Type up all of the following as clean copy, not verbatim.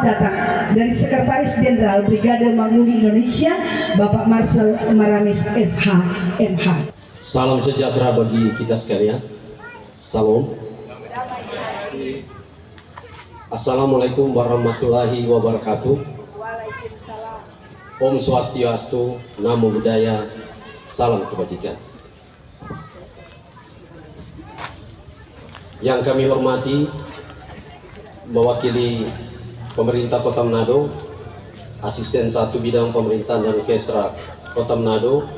datang dari Sekretaris Jenderal Brigade Manguli Indonesia, Bapak Marcel Maramis SH MH. Salam sejahtera bagi kita sekalian. Salam. Assalamualaikum warahmatullahi wabarakatuh. Om Swastiastu, Namo Buddhaya, salam kebajikan. Yang kami hormati, mewakili pemerintah Kota Manado, Asisten 1 Bidang Pemerintahan dan Kesra Kota Manado,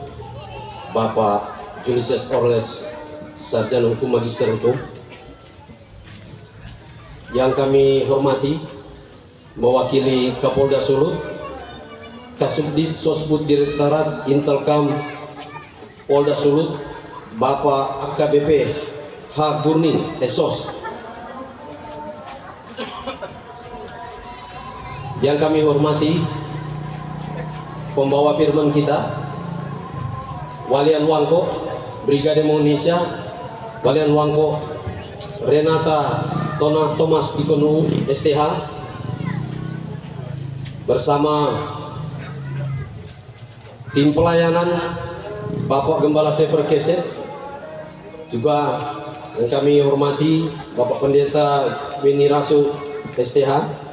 Bapak Julius Orles, Sarjana Hukum Magister Hukum. Yang kami hormati, mewakili Kapolda Sulut, Kasubdit Sosbud Direktorat Intelkam Polda Sulut, Bapak AKBP H. Gurning Esos. Yang kami hormati, pembawa firman kita, Walian Wangko Brigade Indonesia, Walian Wangko Renata Tona Thomas Dikonu STH, bersama tim pelayanan Bapak Gembala Sefer Keset, juga yang kami hormati Bapak Pendeta Beni Rasu STH.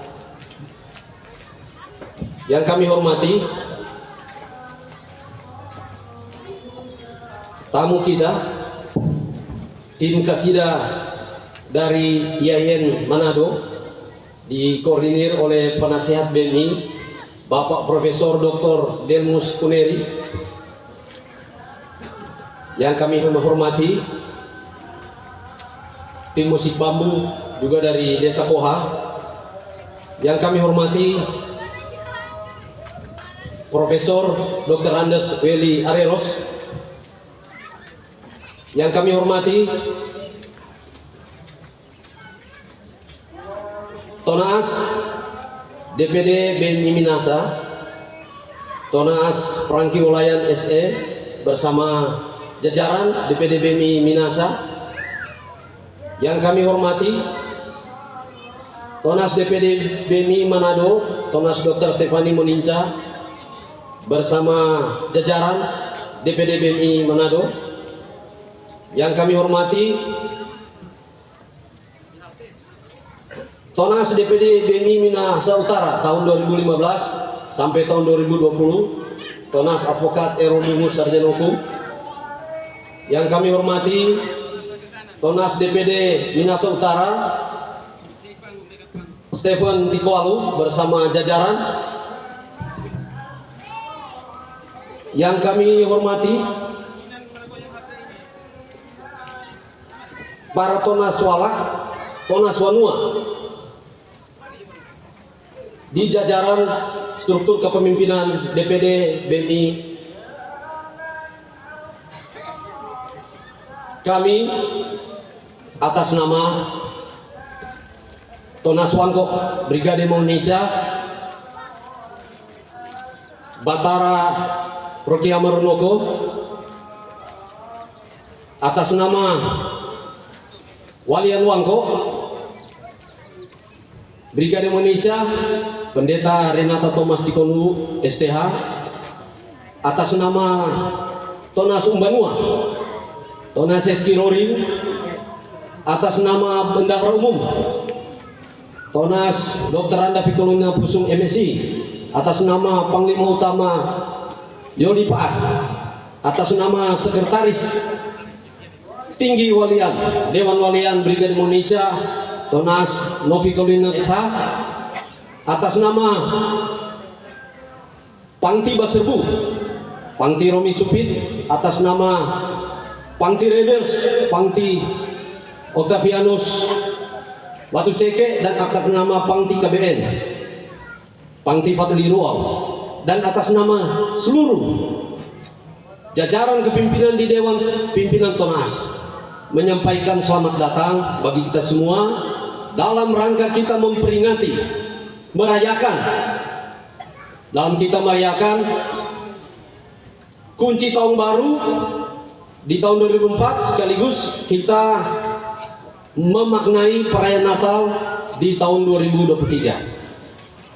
Yang kami hormati tamu kita, tim Kasida dari IAIN Manado, dikoordinir oleh penasihat BMI Bapak Profesor Dr. Delmus Kuneri. Yang kami hormati tim musik bambu juga dari Desa Poha. Yang kami hormati Profesor Dr. Andes Weli Areros. Yang kami hormati Tonas DPD BMI Minasa, Tonas Prangki Ulayan SE bersama jajaran DPD BMI Minasa. Yang kami hormati Tonas DPD BMI Manado, Tonas Dr. Stefani Moninca bersama jajaran DPD BMI Manado. Yang kami hormati Tonas DPD BMI Minasa Utara tahun 2015 sampai tahun 2020, Tonas Advokat Erodimus Sarjana Hukum. Yang kami hormati Tonas DPD Minasa Utara Stephen Tikoalu bersama jajaran. Yang kami hormati para Tonas Walak, Tonas Wanua di jajaran struktur kepemimpinan DPD BMI. Kami atas nama Tonas Wangko Brigade Indonesia, Batara Rocky Amarunoko, atas nama Walian Wangko Brigade Indonesia, Pendeta Renata Thomas Dikonu STH, atas nama Tonas Umbanua, Tonas Eski Roring, atas nama Bendahara Umum Tonas Dr. Anda Fikoluna Pusung MSI, atas nama Panglima Utama Yodi Paat, atas nama Sekretaris Tinggi Walian Dewan Walian Brigade Indonesia Tonas Novi Kolina Desa, atas nama Pangti Baserbu Pangti Romi Supit, atas nama Pangti Raiders Pangti Octavianus Batu Seke, dan atas nama Pangti KBN Pangti Fatli Ruang, dan atas nama seluruh jajaran kepimpinan di Dewan Pimpinan Tonas menyampaikan selamat datang bagi kita semua dalam rangka kita memperingati, merayakan, kunci tahun baru di tahun 2004, sekaligus kita memaknai perayaan Natal di tahun 2023.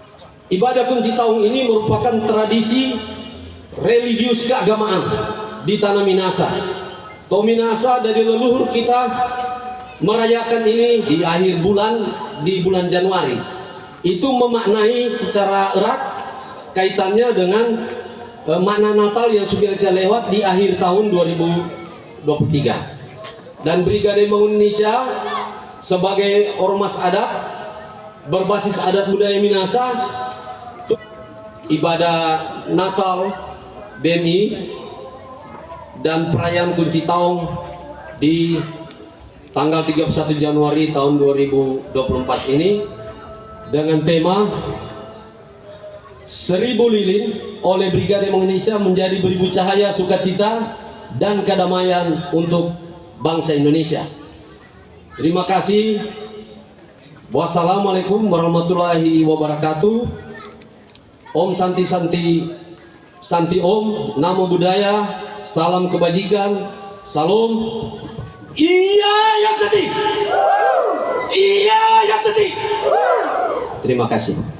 Ibadah kunci tahun ini merupakan tradisi religius keagamaan di tanah Minahasa. Toh Minahasa dari leluhur kita merayakan ini di akhir bulan, di bulan Januari. Itu memaknai secara erat kaitannya dengan makna Natal yang sudah kita lewat di akhir tahun 2023. Dan Brigade Bangun Indonesia sebagai ormas adat berbasis adat budaya Minahasa, ibadah Natal BMI dan perayaan kunci tahun di tanggal 31 Januari tahun 2024 ini dengan tema 1000 lilin oleh Brigade Bangun Indonesia menjadi beribu cahaya sukacita dan kedamaian untuk bangsa Indonesia. Terima kasih. Wassalamualaikum warahmatullahi wabarakatuh. Om Santi Santi Santi Om, Namo Buddhaya, salam kebajikan, salam. Iya yang sedih. Iya yang sedih. Terima kasih.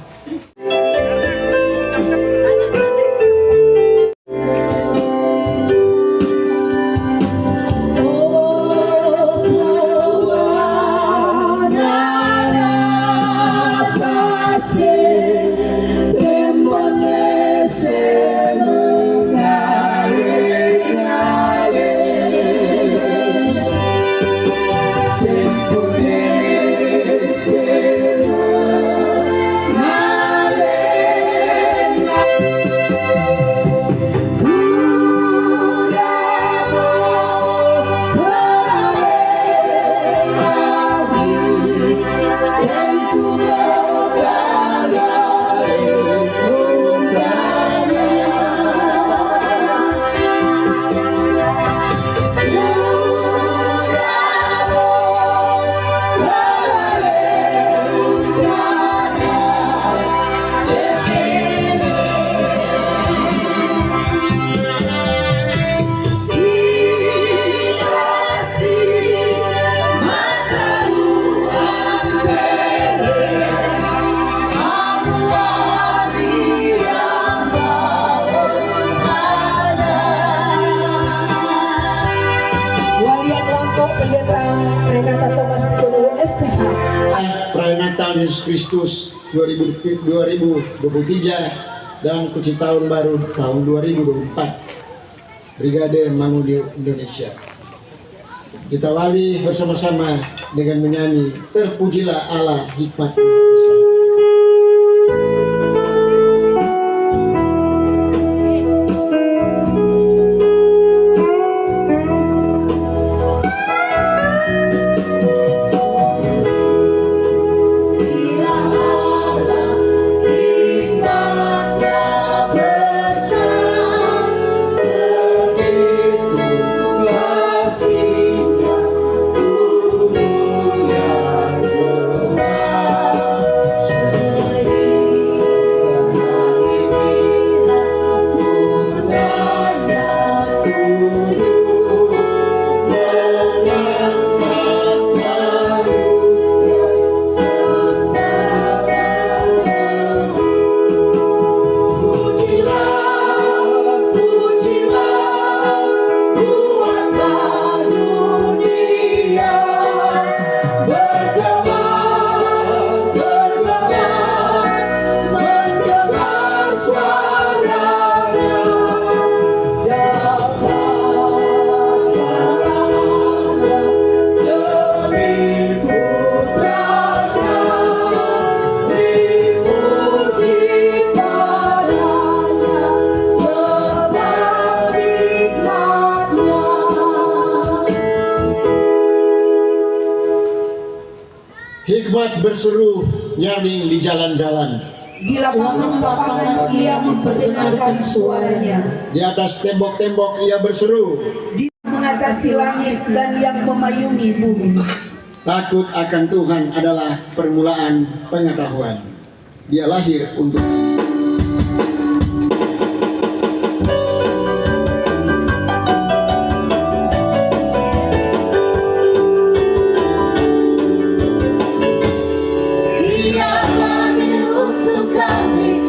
Perayaan Natal Yesus Kristus 2023 dan kunci tahun baru tahun 2024 Brigade Bangun Indonesia. Kita wali bersama-sama dengan menyanyi Terpujilah Allah hikmat Indonesia. Hikmat berseru nyaring di jalan-jalan. Di lapangan-lapangan ia memperdengarkan suaranya. Di atas tembok-tembok ia berseru. Di mengatasi langit dan yang memayungi bumi. Takut akan Tuhan adalah permulaan pengetahuan. Dia lahir untuk Dia lahir untuk kami.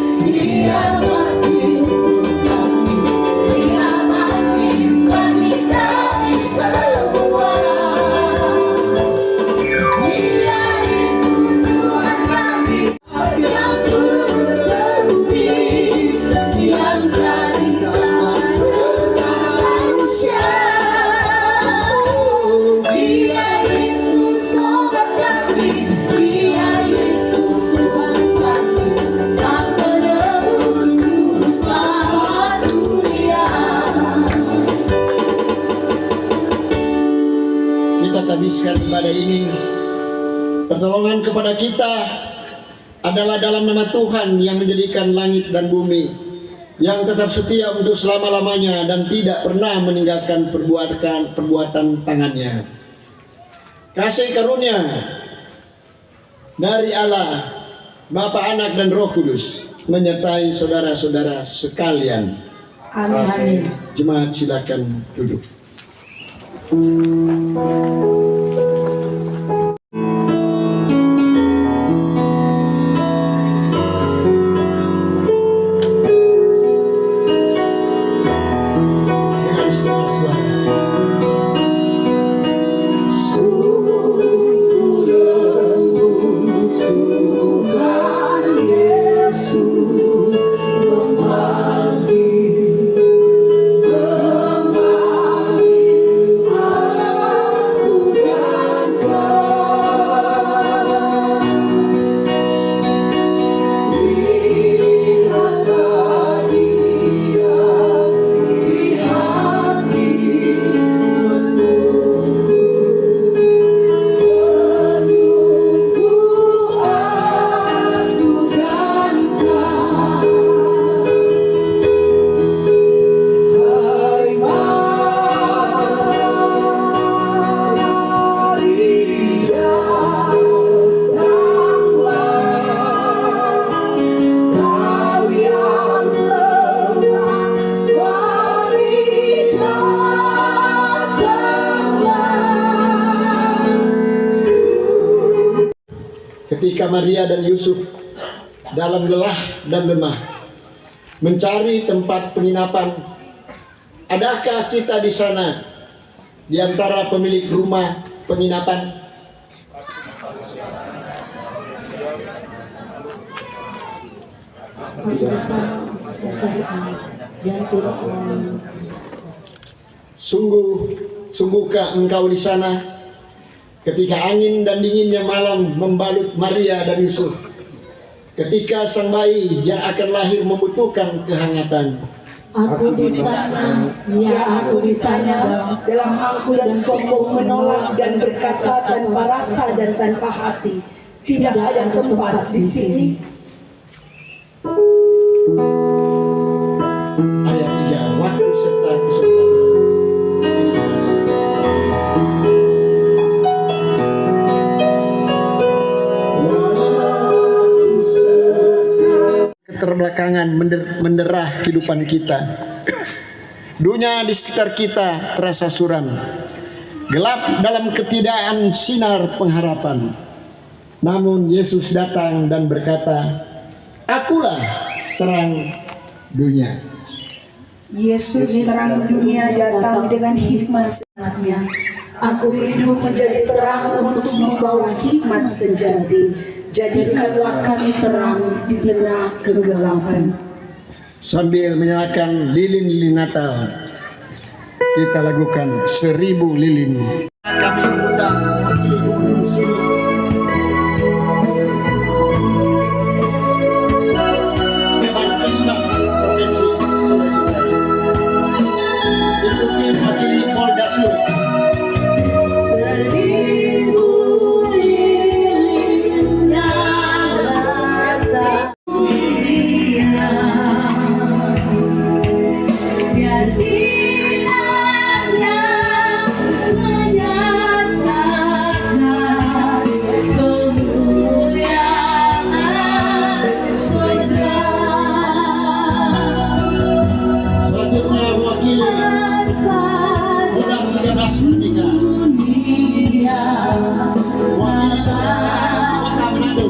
kita habiskan ibadah ini. Pertolongan kepada kita adalah dalam nama Tuhan yang menjadikan langit dan bumi, yang tetap setia untuk selama-lamanya dan tidak pernah meninggalkan perbuatan tangannya. Kasih karunia dari Allah, Bapa, Anak, dan Roh Kudus menyertai saudara-saudara sekalian. Amin. Jemaat silakan duduk. Dengan suara. Ketika Maria dan Yusuf dalam lelah dan lemah mencari tempat penginapan, adakah kita di sana di antara pemilik rumah penginapan? Sungguhkah engkau di sana ketika angin dan dinginnya malam membalut Maria dan Yusuf, ketika sang bayi yang akan lahir membutuhkan kehangatan? Aku di sana, ya aku di sana, Dalam angku dan sombong menolak dan berkata tanpa rasa dan tanpa hati, tidak ada tempat di sini. Ayat 3, waktu serta kesempatan. Keterbelakangan menderah kehidupan kita. Dunia di sekitar kita terasa suram, gelap dalam ketidakadaan sinar pengharapan. Namun Yesus datang dan berkata, "Akulah terang dunia." Yesus terang dunia datang dengan hikmat sebenarnya. Aku rindu menjadi terang untuk membawa hikmat sejati. Jadikanlah kami terang di tengah kegelapan. Sambil menyalakan lilin-lilin Natal, kita lakukan 1000 lilin. Kami mengundang wakil gubernur Sulu, Dewan Pemda Provinsi Sulawesi Utara, diikuti wakil Polda Sulu. Selanjutnya wakil Kodam 13 Merdeka, wakil Kota Manado,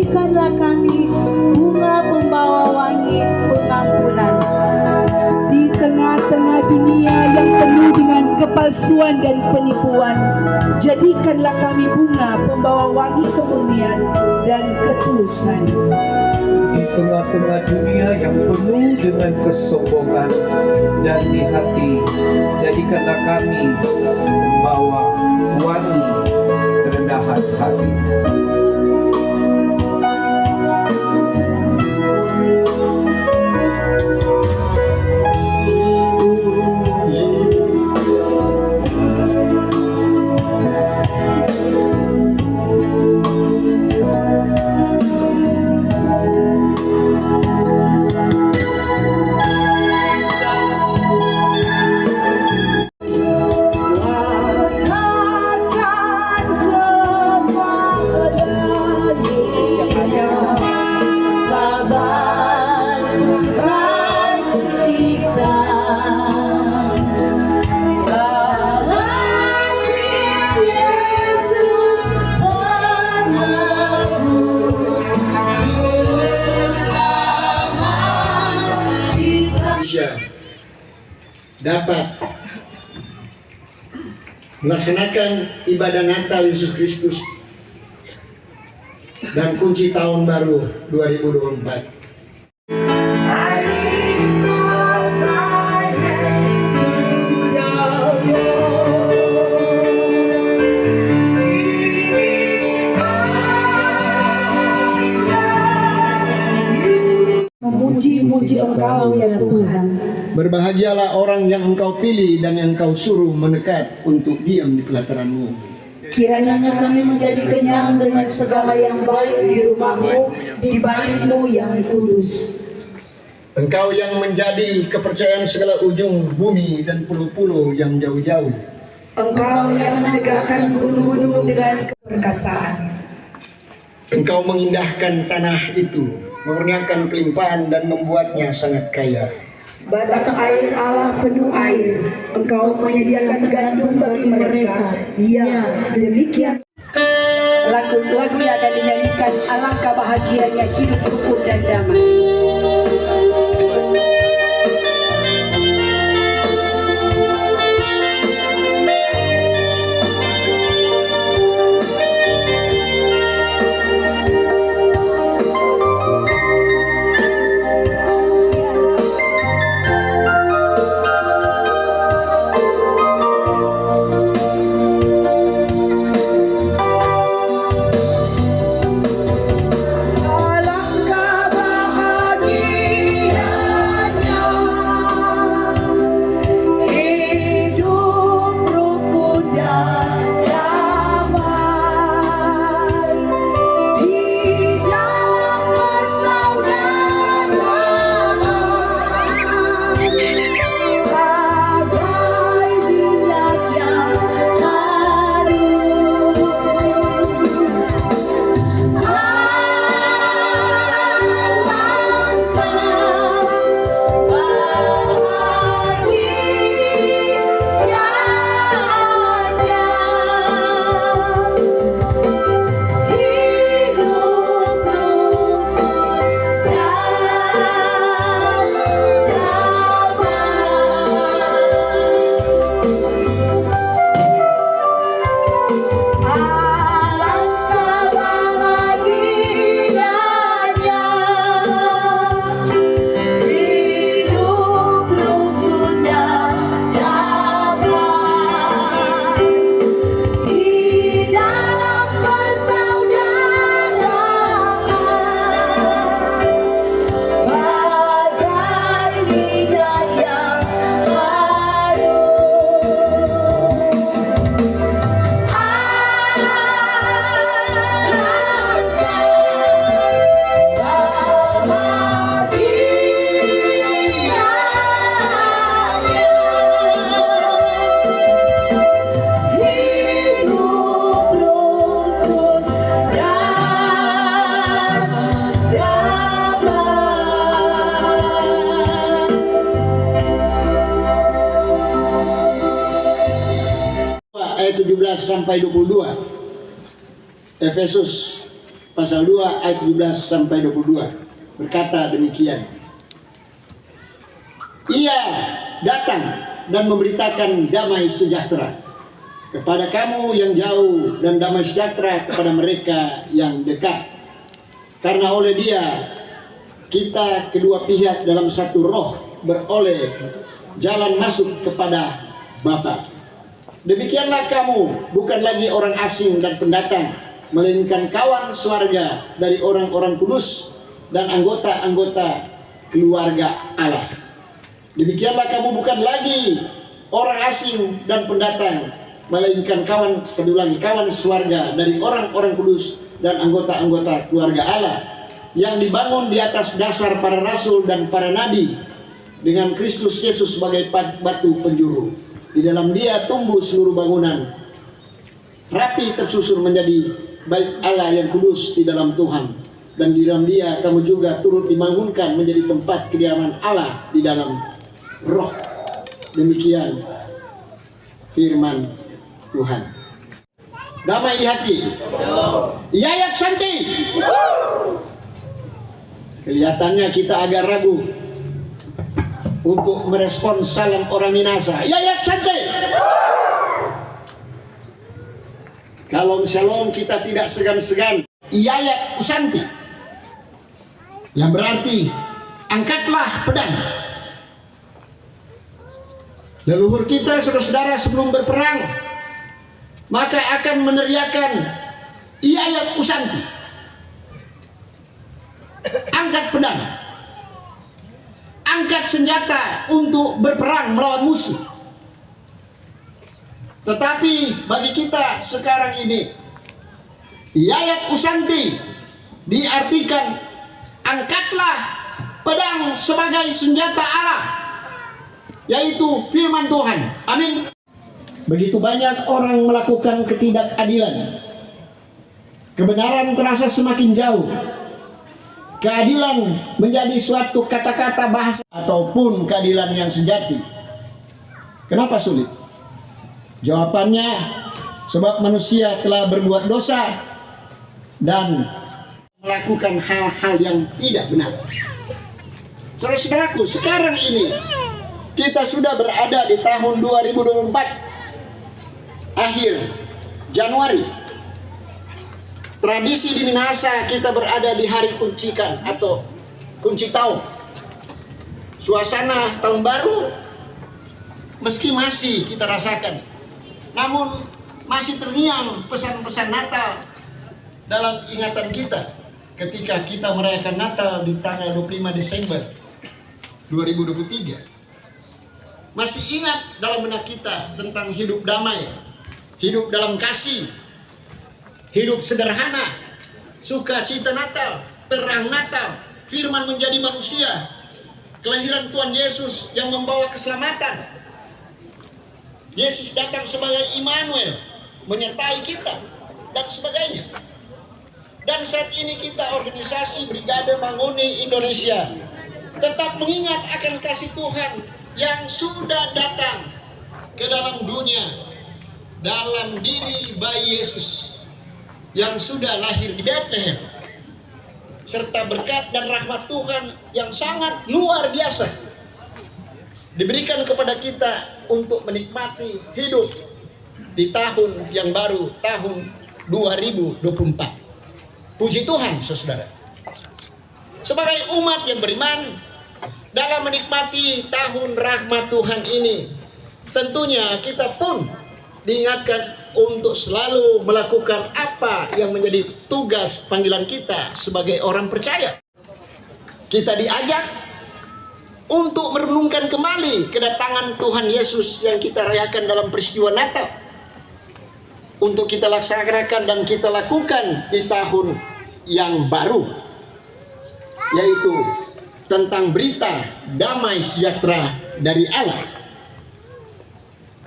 jadikanlah kami bunga pembawa wangi pengampunan. Di tengah-tengah dunia yang penuh dengan kepalsuan dan penipuan, jadikanlah kami bunga pembawa wangi kemurnian dan ketulusan. Di tengah-tengah dunia yang penuh dengan kesombongan dan di hati, jadikanlah kami membawa wangi kerendahan hati. dapat melaksanakan ibadah Natal Yesus Kristus dan kunci tahun baru 2024. Memuji-muji Engkau ya Tuhan. Berbahagialah orang yang Engkau pilih dan yang Engkau suruh mendekat untuk diam di pelataran-Mu. Kiranya kami menjadi kenyang dengan segala yang baik di rumah-Mu, di bait-Mu yang kudus. Engkau yang menjadi kepercayaan segala ujung bumi dan pulau-pulau yang jauh-jauh. Engkau yang menegakkan gunung-gunung dengan keperkasaan. Engkau mengindahkan tanah itu, memurniakan kelimpahan dan membuatnya sangat kaya. Batang air Allah penuh air. Engkau menyediakan gandum bagi mereka. Ya, demikian. Lagu-lagu yang akan dinyanyikan, alangkah bahagianya hidup rukun dan damai. Ayat 17 sampai 22. Efesus pasal 2 ayat 17 sampai 22 berkata demikian. Ia datang dan memberitakan damai sejahtera kepada kamu yang jauh dan damai sejahtera kepada mereka yang dekat. Karena oleh Dia kita kedua pihak dalam satu roh beroleh jalan masuk kepada Bapa. Demikianlah kamu bukan lagi orang asing dan pendatang, melainkan kawan sewarga dari orang-orang kudus dan anggota-anggota keluarga Allah. Demikianlah kamu bukan lagi orang asing dan pendatang, melainkan kawan sewarga dari orang-orang kudus dan anggota-anggota keluarga Allah, yang dibangun di atas dasar para rasul dan para nabi, dengan Kristus Yesus sebagai batu penjuru. Di dalam Dia tumbuh seluruh bangunan, rapi tersusun menjadi bait Allah yang kudus di dalam Tuhan. Dan di dalam Dia kamu juga turut dibangunkan menjadi tempat kediaman Allah di dalam Roh. Demikian firman Tuhan. Damai di hati. Yayat Santi. Kelihatannya kita agak ragu untuk merespon salam orang Minasa. Yayat Santi. Kalau shalom kita tidak segan-segan. Yayat Usanti, yang berarti angkatlah pedang. Leluhur kita, saudara-saudara, sebelum berperang maka akan meneriakan Yayat Usanti, angkat pedang, angkat senjata untuk berperang melawan musuh. Tetapi bagi kita sekarang ini, Yayat Usanti diartikan angkatlah pedang sebagai senjata Allah, yaitu firman Tuhan. Amin. Begitu banyak orang melakukan ketidakadilan, kebenaran terasa semakin jauh, keadilan menjadi suatu kata-kata bahasa ataupun keadilan yang sejati. Kenapa sulit? Jawabannya, sebab manusia telah berbuat dosa dan melakukan hal-hal yang tidak benar. Saudara-saudaraku, sekarang ini kita sudah berada di tahun 2024, akhir Januari. Tradisi di Minahasa kita berada di hari kuncikan atau kunci tahun. Suasana tahun baru meski masih kita rasakan, namun masih terngiang pesan-pesan Natal dalam ingatan kita ketika kita merayakan Natal di tanggal 25 Desember 2023. Masih ingat dalam benak kita tentang hidup damai, hidup dalam kasih, hidup sederhana, sukacita Natal, terang Natal, firman menjadi manusia, kelahiran Tuhan Yesus yang membawa keselamatan. Yesus datang sebagai Immanuel, menyertai kita, dan sebagainya. Dan saat ini kita organisasi Brigade Mangoni Indonesia tetap mengingat akan kasih Tuhan yang sudah datang ke dalam dunia dalam diri bayi Yesus yang sudah lahir di Bethlehem, serta berkat dan rahmat Tuhan yang sangat luar biasa diberikan kepada kita untuk menikmati hidup di tahun yang baru, tahun 2024. Puji Tuhan, saudara. Sebagai umat yang beriman, dalam menikmati tahun rahmat Tuhan ini, tentunya kita pun diingatkan untuk selalu melakukan apa yang menjadi tugas panggilan kita sebagai orang percaya. Kita diajak untuk merenungkan kembali kedatangan Tuhan Yesus yang kita rayakan dalam peristiwa Natal, untuk kita laksanakan dan kita lakukan di tahun yang baru, yaitu tentang berita damai sejahtera dari Allah,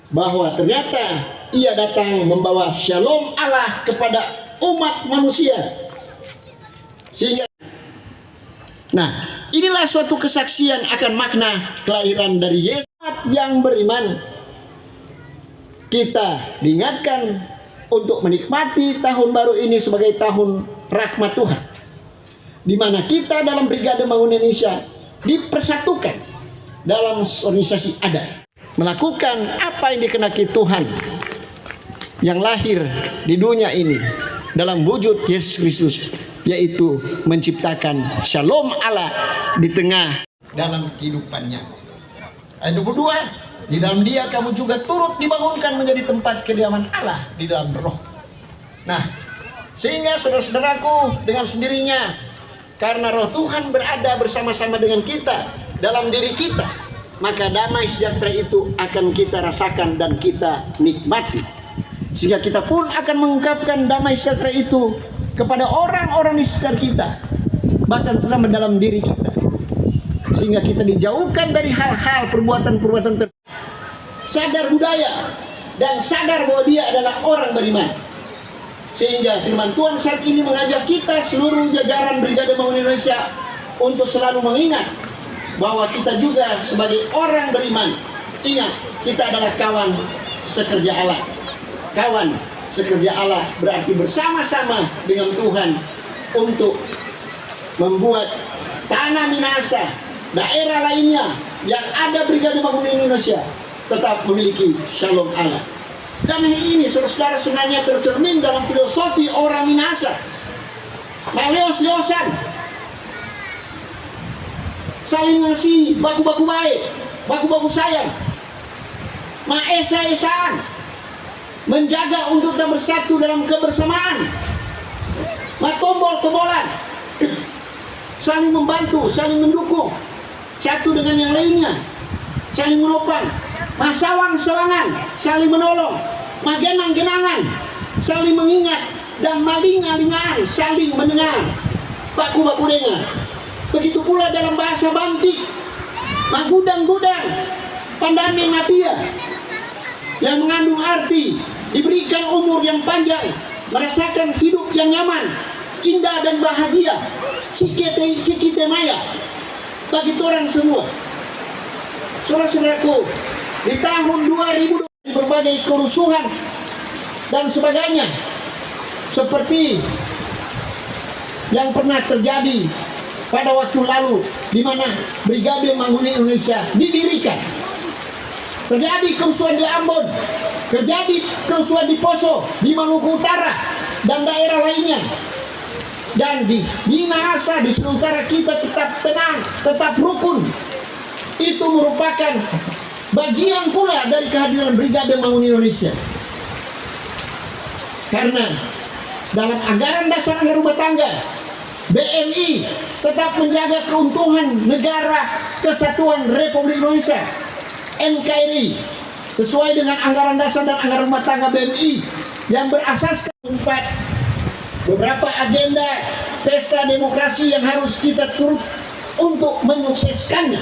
bahwa ternyata Ia datang membawa shalom Allah kepada umat manusia. Sehingga, nah, inilah suatu kesaksian akan makna kelahiran dari Yesus yang beriman. Kita diingatkan untuk menikmati tahun baru ini sebagai tahun rahmat Tuhan, di mana kita dalam Brigade Bangun Indonesia dipersatukan dalam organisasi adat, melakukan apa yang dikehendaki Tuhan yang lahir di dunia ini dalam wujud Yesus Kristus, yaitu menciptakan shalom Allah di tengah dalam kehidupannya. Ayat 22, di dalam Dia kamu juga turut dibangunkan menjadi tempat kediaman Allah di dalam roh. Nah, sehingga saudara-saudaraku, dengan sendirinya, karena roh Tuhan berada bersama-sama dengan kita, dalam diri kita, maka damai sejahtera itu akan kita rasakan dan kita nikmati. Sehingga kita pun akan mengungkapkan damai sejahtera itu kepada orang-orang di sekitar kita, bahkan terutama dalam diri kita. Sehingga kita dijauhkan dari hal-hal perbuatan-perbuatan sadar budaya dan sadar bahwa dia adalah orang beriman. Sehingga firman Tuhan saat ini mengajak kita seluruh jajaran Brigade Bangun Indonesia untuk selalu mengingat bahwa kita juga sebagai orang beriman, ingat, kita adalah kawan sekerja Allah. Kawan sekerja Allah berarti bersama-sama dengan Tuhan untuk membuat tanah Minahasa, daerah lainnya yang ada Brigade Bangun Indonesia tetap memiliki shalom Allah. Dan hal ini saudara-saudara sebenarnya tercermin dalam filosofi orang Minahasa. Maleos-leosan, saling ngasih, baku-baku baik, baku-baku sayang, maesa-esaan, menjaga untuk kita bersatu dalam kebersamaan, matombol-tombolan, saling membantu, saling mendukung satu dengan yang lainnya, saling menopang, masawang-sawangan, saling menolong, magenang-genangan, saling mengingat, dan maling-alingan, saling mendengar, baku-baku dengar. Begitu pula dalam bahasa Bantik, magudang-gudang, pandami mapia, yang mengandung arti diberikan umur yang panjang, merasakan hidup yang nyaman, indah dan bahagia, sikite maya bagi orang semua. Saudara-saudaraku, di tahun 2020 berbagai kerusuhan dan sebagainya seperti yang pernah terjadi pada waktu lalu, di mana Brigade Bangun Indonesia didirikan. Terjadi kerusuhan di Ambon, terjadi kerusuhan di Poso, di Maluku Utara, dan daerah lainnya. Dan di Minahasa, di seluruh utara kita tetap tenang, tetap rukun. Itu merupakan bagian pula dari kehadiran Brigade Bangun Indonesia. Karena dalam anggaran dasar anggaran rumah tangga, BNI tetap menjaga keutuhan negara kesatuan Republik Indonesia, NKRI, sesuai dengan anggaran dasar dan anggaran rumah tangga BNI yang berasaskan beberapa agenda pesta demokrasi yang harus kita turut untuk menyukseskannya,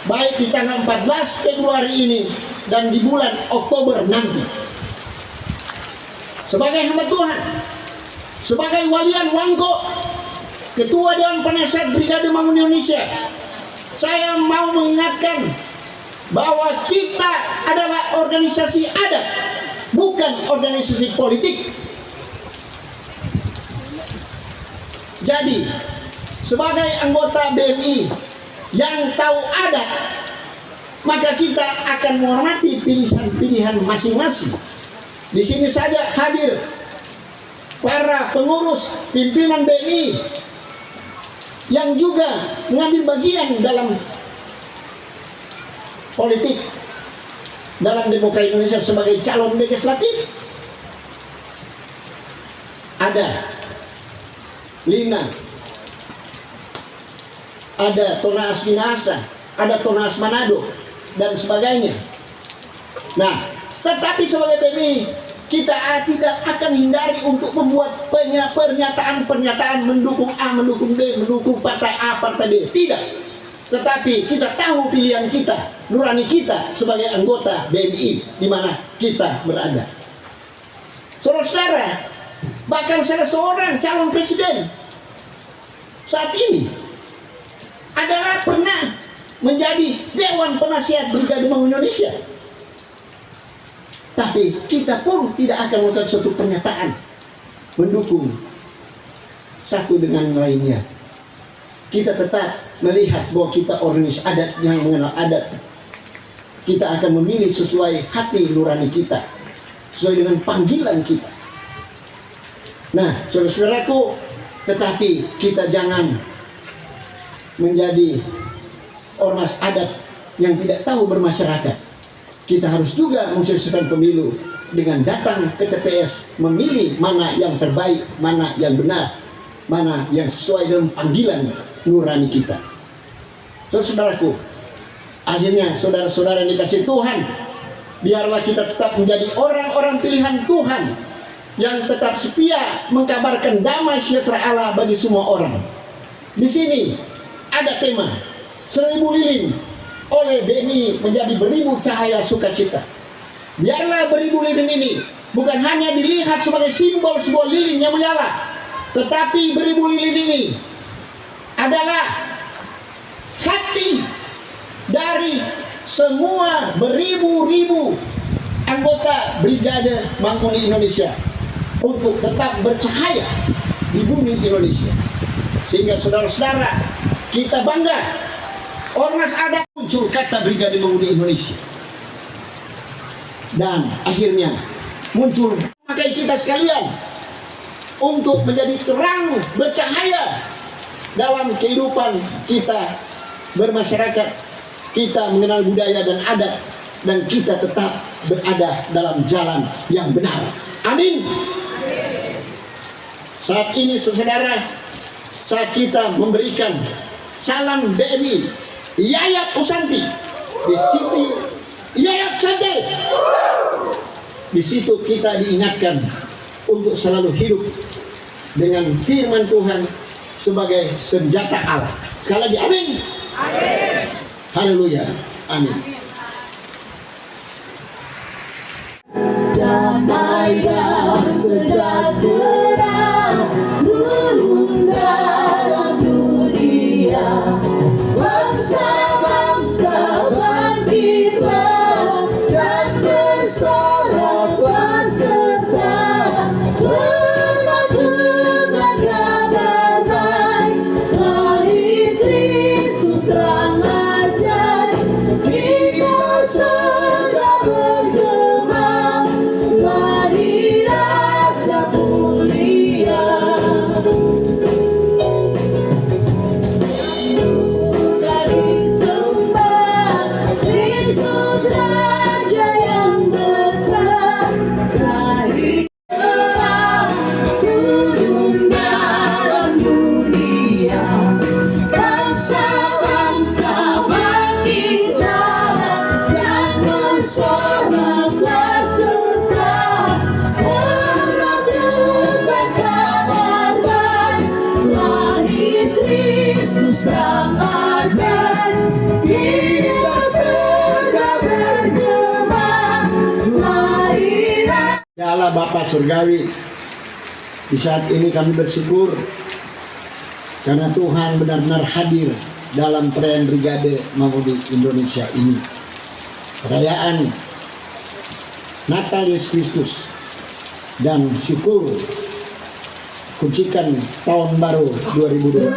baik di tanggal 14 Februari ini dan di bulan Oktober nanti. Sebagai hamba Tuhan, sebagai walian Wangko, Ketua Dewan Penasihat Brigade Bangun Indonesia, saya mau mengingatkan bahwa kita adalah organisasi adat, bukan organisasi politik. Jadi, sebagai anggota BMI yang tahu adat, maka kita akan menghormati pilihan-pilihan masing-masing. Di sini saja hadir para pengurus pimpinan BMI yang juga mengambil bagian dalam politik dalam demokrasi Indonesia sebagai calon legislatif. Ada Lina, ada Tonaas Minahasa, ada Tonaas Manado, dan sebagainya. Nah, tetapi sebagai BMI kita tidak akan hindari untuk membuat pernyataan-pernyataan mendukung A, mendukung B, mendukung partai A, partai B. Tidak. Tetapi kita tahu pilihan kita, nurani kita sebagai anggota BMI di mana kita berada. Saudara-saudara, bahkan salah seorang calon presiden saat ini adalah pernah menjadi Dewan Penasihat Brigade Bangun Indonesia. Tapi kita pun tidak akan melakukan suatu pernyataan mendukung satu dengan lainnya. Kita tetap melihat bahwa kita organisasi adat yang mengenal adat. Kita akan memilih sesuai hati nurani kita, sesuai dengan panggilan kita. Nah, saudara-saudaraku, tetapi kita jangan menjadi ormas adat yang tidak tahu bermasyarakat. Kita harus juga mensukseskan pemilu dengan datang ke TPS, memilih mana yang terbaik, mana yang benar, mana yang sesuai dengan panggilan nurani kita. Saudaraku, akhirnya saudara-saudara yang dikasihi Tuhan, biarlah kita tetap menjadi orang-orang pilihan Tuhan yang tetap setia mengkabarkan damai sejahtera Allah bagi semua orang. Di sini ada tema 1000 lilin oleh BMI menjadi beribu cahaya sukacita. Biarlah beribu lilin ini bukan hanya dilihat sebagai simbol sebuah lilin yang menyala, tetapi beribu lilin ini adalah hati dari semua beribu-ribu anggota Brigade Mangkuni Indonesia untuk tetap bercahaya di bumi Indonesia. Sehingga saudara-saudara, kita bangga ormas adat muncul kata Brigade Mangkuni Indonesia. Dan akhirnya muncul pakai kita sekalian untuk menjadi terang bercahaya dalam kehidupan kita bermasyarakat, kita mengenal budaya dan adat, dan kita tetap berada dalam jalan yang benar. Amin. Saat ini saudara, saat kita memberikan salam BMI Yayat Usanti di situ, Yayat Santai, di situ kita diingatkan untuk selalu hidup dengan firman Tuhan sebagai senjata Allah. Sekali lagi amin. Amin. Haleluya. Amin. Damai dan sejahtera turun dalam dunia. Bangsa-bangsa bangkitlah dan bersoraklah serta bermaklumat kabar baik. Mari Kristus terang ajaib, kita sedang bergema. Mari Raja mulia, dari sembah Kristus Raja yang berterang. Lahir terang turun dalam dunia. Bangsa-bangsa bangkitlah dan bersoraklah serta bermaklumat kabar baik. Lahir Kristus terang ajaib, kita sedang bergema. Mari Ya Allah Bapa Surgawi, di saat ini kami bersyukur karena Tuhan benar-benar hadir dalam perayaan Brigade Mangkuni Indonesia ini. Perayaan Natal Yesus Kristus dan syukur kuncikan tahun baru 2020.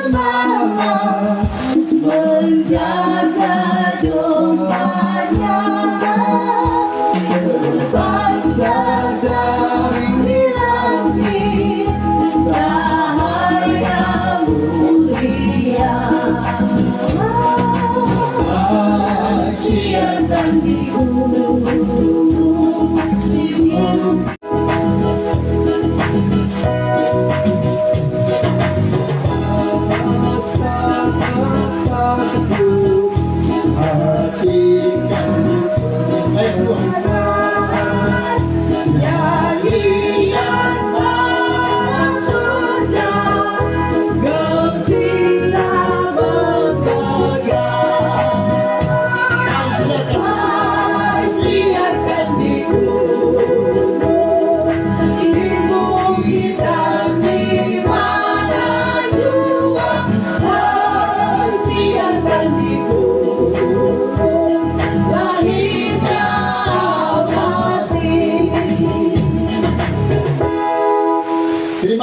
menjaga doanya, terpancar dari langit cahaya mulia. Siarkan di gunung,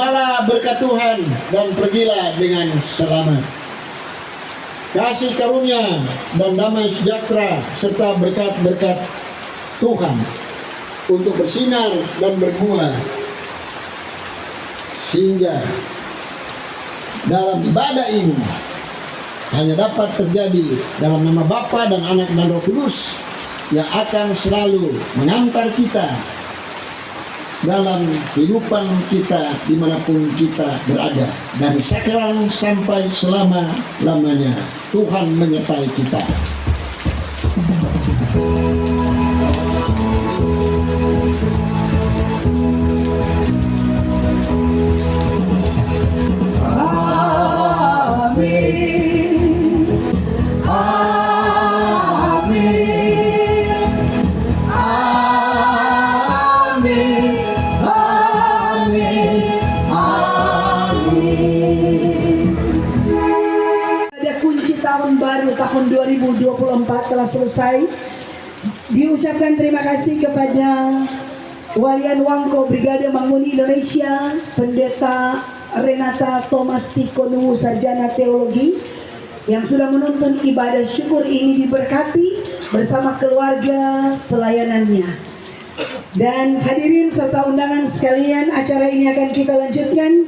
terimalah berkat Tuhan dan pergilah dengan selamat. Kasih karunia dan damai sejahtera serta berkat-berkat Tuhan untuk bersinar dan berbuah, sehingga dalam ibadah ini hanya dapat terjadi dalam nama Bapa dan Anak dan Roh Kudus yang akan selalu mengantar kita dalam kehidupan kita dimanapun kita berada, dari sekarang sampai selama-lamanya. Tuhan menyertai kita. Tahun baru tahun 2024 telah selesai. Diucapkan terima kasih kepada Walian Wangko Brigade Mangmuni Indonesia, Pendeta Renata Thomas Tikonuwu Sarjana Teologi, yang sudah menuntun ibadah syukur ini diberkati bersama keluarga pelayanannya. Dan hadirin serta undangan sekalian, acara ini akan kita lanjutkan.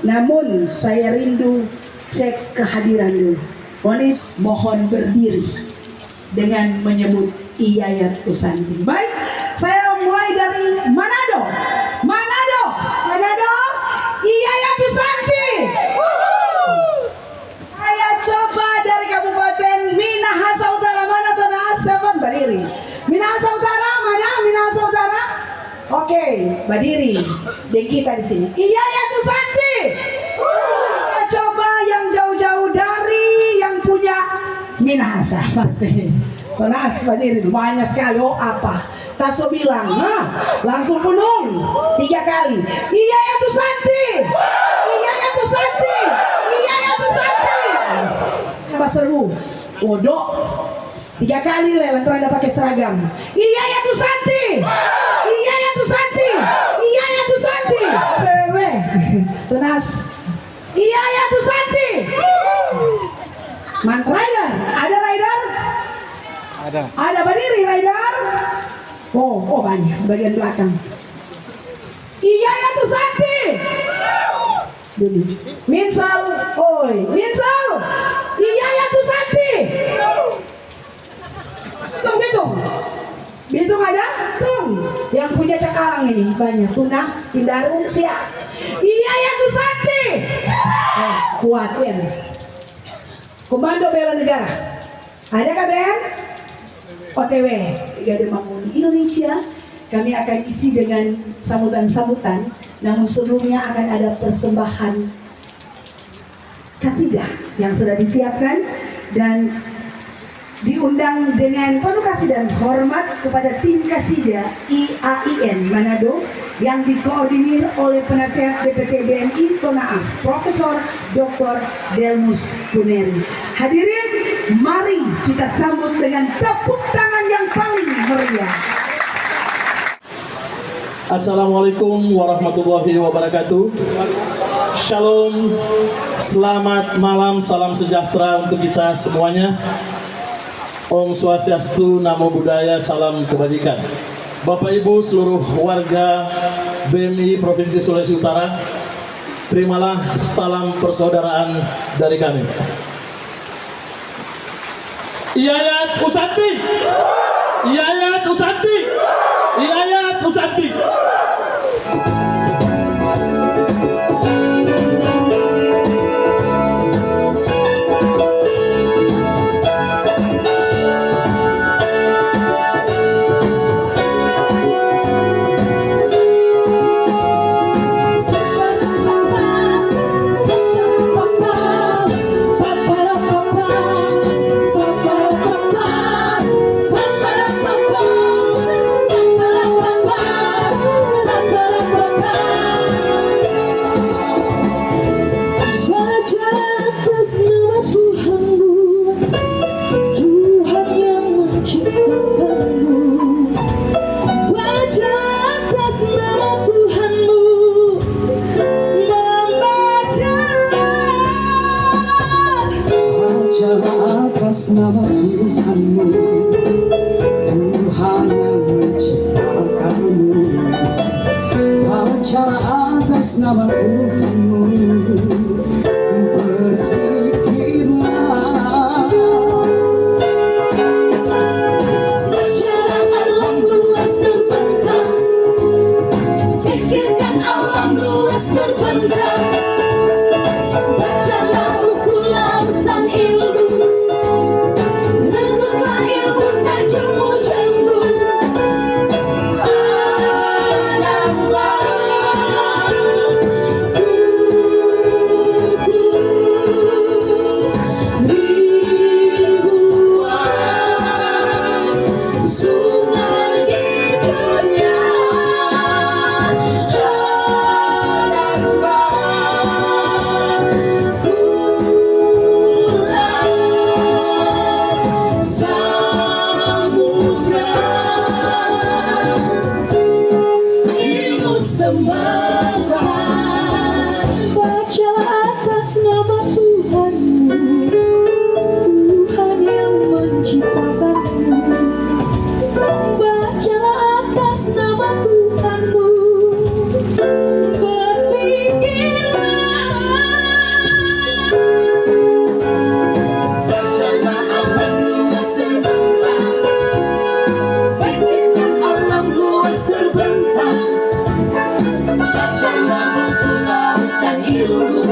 Namun saya rindu cek kehadiran dulu. Mohon berdiri dengan menyebut Iyayat Usanti. Baik, saya mulai dari Manado. Iyayat Usanti. Saya coba dari Kabupaten Minahasa Utara. Mana tuh Siapa berdiri? Minahasa Utara mana? Minahasa Utara. Oke, berdiri. Dan kita di sini. Iyayat Usanti. Coba yang jauh-jauh dari yang punya Minahasa pasti. Penas berdiri banyak sekali. Oh apa? Taso bilang, langsung penuh 3 kali. Iyayat Usanti. Iyayat Usanti. Iyayat Usanti. Apa seru? Bodoh. 3 kali lewat ada pakai seragam. Iyayat Usanti. Iyayat Usanti. Iyayat Usanti. Wewe. Penas. Iyayat Usanti. Rider, ada rider? Ada berdiri rider? Oh banyak bagian belakang. Iyayat Usanti. Minsal, Minsal. Iyayat Usanti. Bitung ada? Yang punya Cakarang ini banyak. Tunang, Tindaru, siap. Iyayat Usanti. Kuat ya. Komando Bela Negara. Adakah Ben? OTW Brigade Mangmuni Indonesia. Kami akan isi dengan sambutan-sambutan. Namun sebelumnya akan ada persembahan kasidah yang sudah disiapkan dan diundang dengan penuh kasih dan hormat kepada tim kasidah IAIN Manado yang dikoordinir oleh Penasehat DPT BMI Konaas Profesor Dr. Delmus Kuneri. Hadirin, mari kita sambut dengan tepuk tangan yang paling meriah. Assalamualaikum warahmatullahi wabarakatuh. Shalom, selamat malam, salam sejahtera untuk kita semuanya. Om Swastiastu, Namo Buddhaya, salam kebajikan. Bapak Ibu seluruh warga BMI Provinsi Sulawesi Utara, terimalah salam persaudaraan dari kami. Iyayat Usanti. Iyayat Usanti. Iyayat Usanti. atas nama Tuhanmu. Berfikirlah, Bacalah alam luas terbentang, pikirkan alam luas terbentang. Bacalah buku lautan ilmu, bentuklah ilmu dan jemu-jemu. Sungai di dunia, samudra, ilmu semesta. Baca atas nama Tuhanmu, Tuhan yang menciptakanmu. Bacalah atas nama Tuhanmu, berfikirlah. Bacalah alam luas terbentang, pikirkan alam luas terbentang. Bacalah buku lautan ilmu,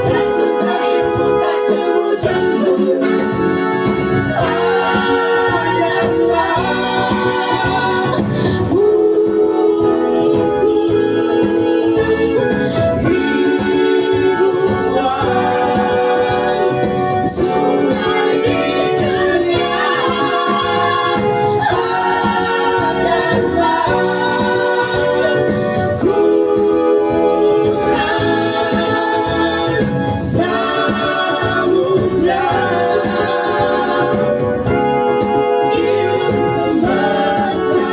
bentuklah ilmu tak jemu-jemu. Sungai di dunia adalah Quran, samudra, ilmu semesta.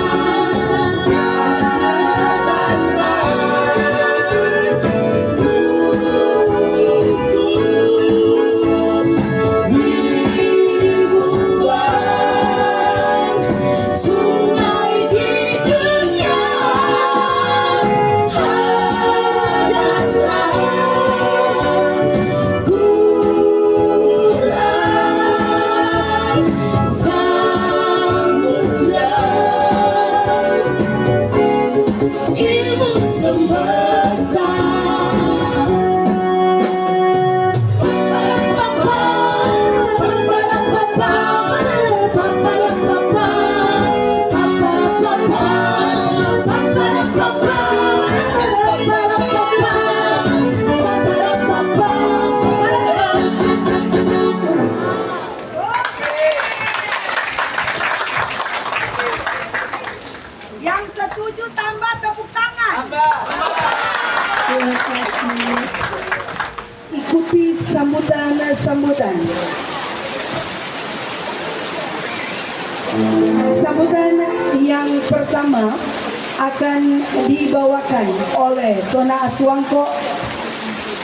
Sungai di dunia adalah Quran, samudra, ilmu semesta. Yang setuju tambah tepuk tangan. terima kasih. Ikuti sambutan. Sambutan yang pertama akan dibawakan oleh Tona Aswangko,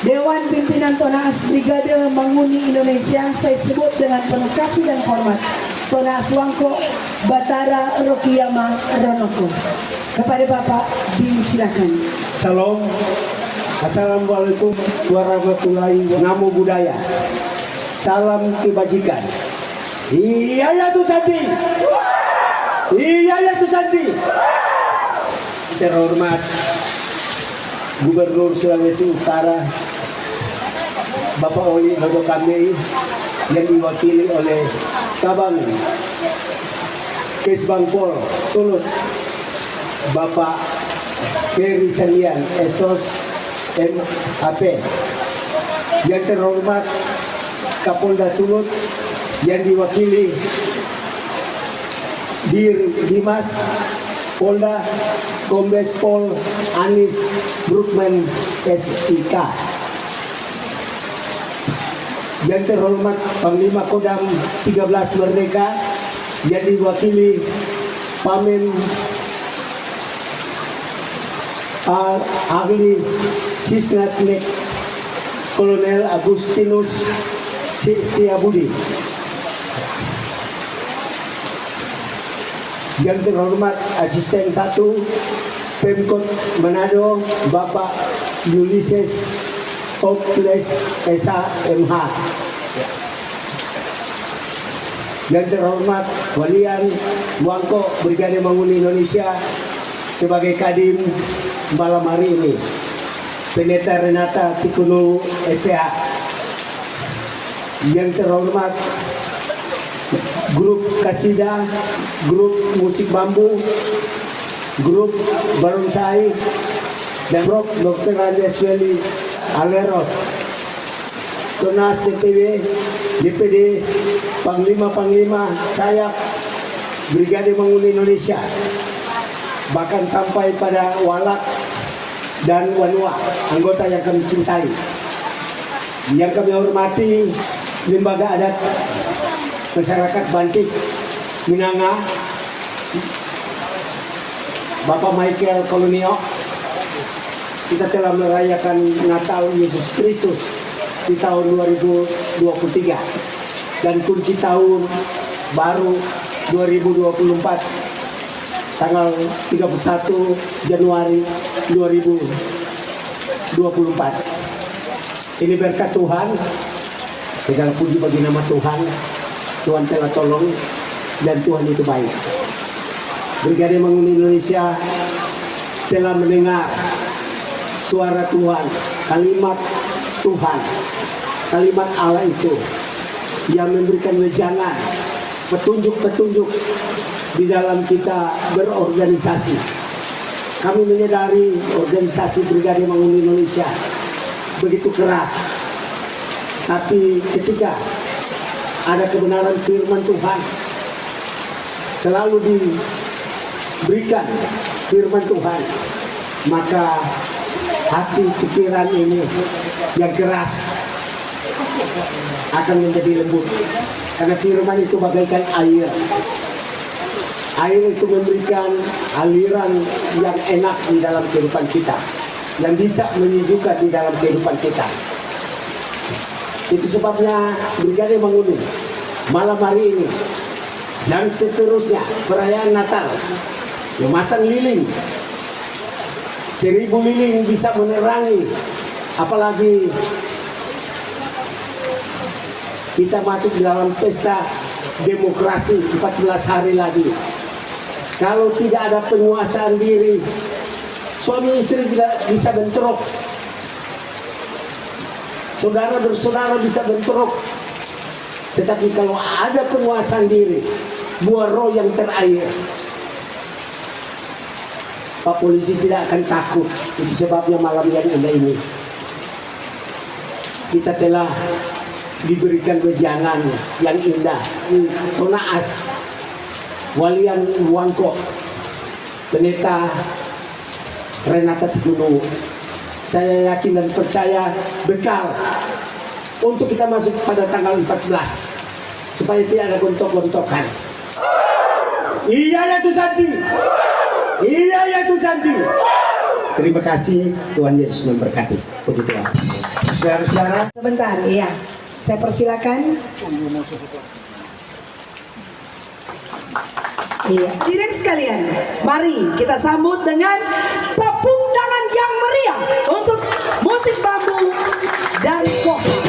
Dewan Pimpinan Tonaas Brigade Manguni Indonesia. Saya sebut dengan penuh kasih dan hormat, Tona Aswangko Batara Rokiyama Ronoko. Kepada Bapak disilakan. Salam. Assalamualaikum warahmatullahi wabarakatuh. Namo Buddhaya. Salam kebajikan. Iya ya Tusanti. Iya ya Tusanti. Terhormat Gubernur Sulawesi Utara Bapak Oli Dodo Kamei yang diwakili oleh Kabang Kesbangpol Sulut Bapak Peri Salian Esos MAP, yang terhormat Kapolda Sulut yang diwakili Dir Dimas Polda Kombes Pol Anis Brukman SIK, yang terhormat Panglima Kodam 13 Merdeka yang diwakili Pamen Ahli Sisnatnik Kolonel Agustinus Setiabudi, yang terhormat Asisten 1 Pemkot Manado, Bapak Ulysses Oples SHMH. Yang terhormat Walian Wangko Brigade Mangun Indonesia sebagai Kadim malam hari ini, Pendeta Renata Tikunu STH. Yang terhormat Grup Kasida, Grup Musik Bambu, Grup Barongsai, dan Grup Dr. Andes Weli Aleros, Tunas DPD, Panglima Sayap Brigade Mangun Indonesia, bahkan sampai pada Walak dan Wanua, anggota yang kami cintai. Yang kami hormati lembaga adat masyarakat Bantik Minanga, Bapak Michael Kolonio. Kita telah merayakan Natal Yesus Kristus di tahun 2023 dan kunci tahun baru 2024 tanggal 31 Januari 2024. Ini berkat Tuhan. Segala puji bagi nama Tuhan. Tuhan telah tolong dan Tuhan itu baik. Brigade Mangun Indonesia telah mendengar suara Tuhan, kalimat Tuhan, kalimat Allah itu yang memberikan wejangan, petunjuk-petunjuk di dalam kita berorganisasi. Kami menyadari organisasi Brigade Mangun Indonesia begitu keras, tapi ketika ada kebenaran firman Tuhan, selalu diberikan firman Tuhan, maka hati pikiran ini yang keras akan menjadi lembut, karena firman itu bagaikan air. Air itu memberikan aliran yang enak di dalam kehidupan kita, yang bisa menyejukkan di dalam kehidupan kita. Itu sebabnya Brigade Mangun malam hari ini dan seterusnya perayaan Natal, memasang lilin, 1000 lilin bisa menerangi, apalagi kita masuk di dalam pesta demokrasi 14 hari lagi. Kalau tidak ada penguasaan diri, suami istri tidak bisa bentrok, saudara bersaudara bisa bentrok. Tetapi kalau ada penguasaan diri, buah roh yang terakhir, Pak Polisi tidak akan takut. Itu sebabnya malam yang indah ini kita telah diberikan wejangan yang indah. Tonaas Walian Wangko, Pendeta Renata Tikunu, saya yakin dan percaya bekal untuk kita masuk pada tanggal 14 supaya tidak ada gontok-gontokan. Iya ya Tuhan Santi, iya ya Tuhan Santi. Terima kasih, Tuhan Yesus memberkati. Puji Tuhan. Saudara-saudara, Sebentar, iya. Saya persilakan. Iya. Hadirin sekalian, mari kita sambut dengan tepuk tangan yang meriah untuk musik bambu dari Koha.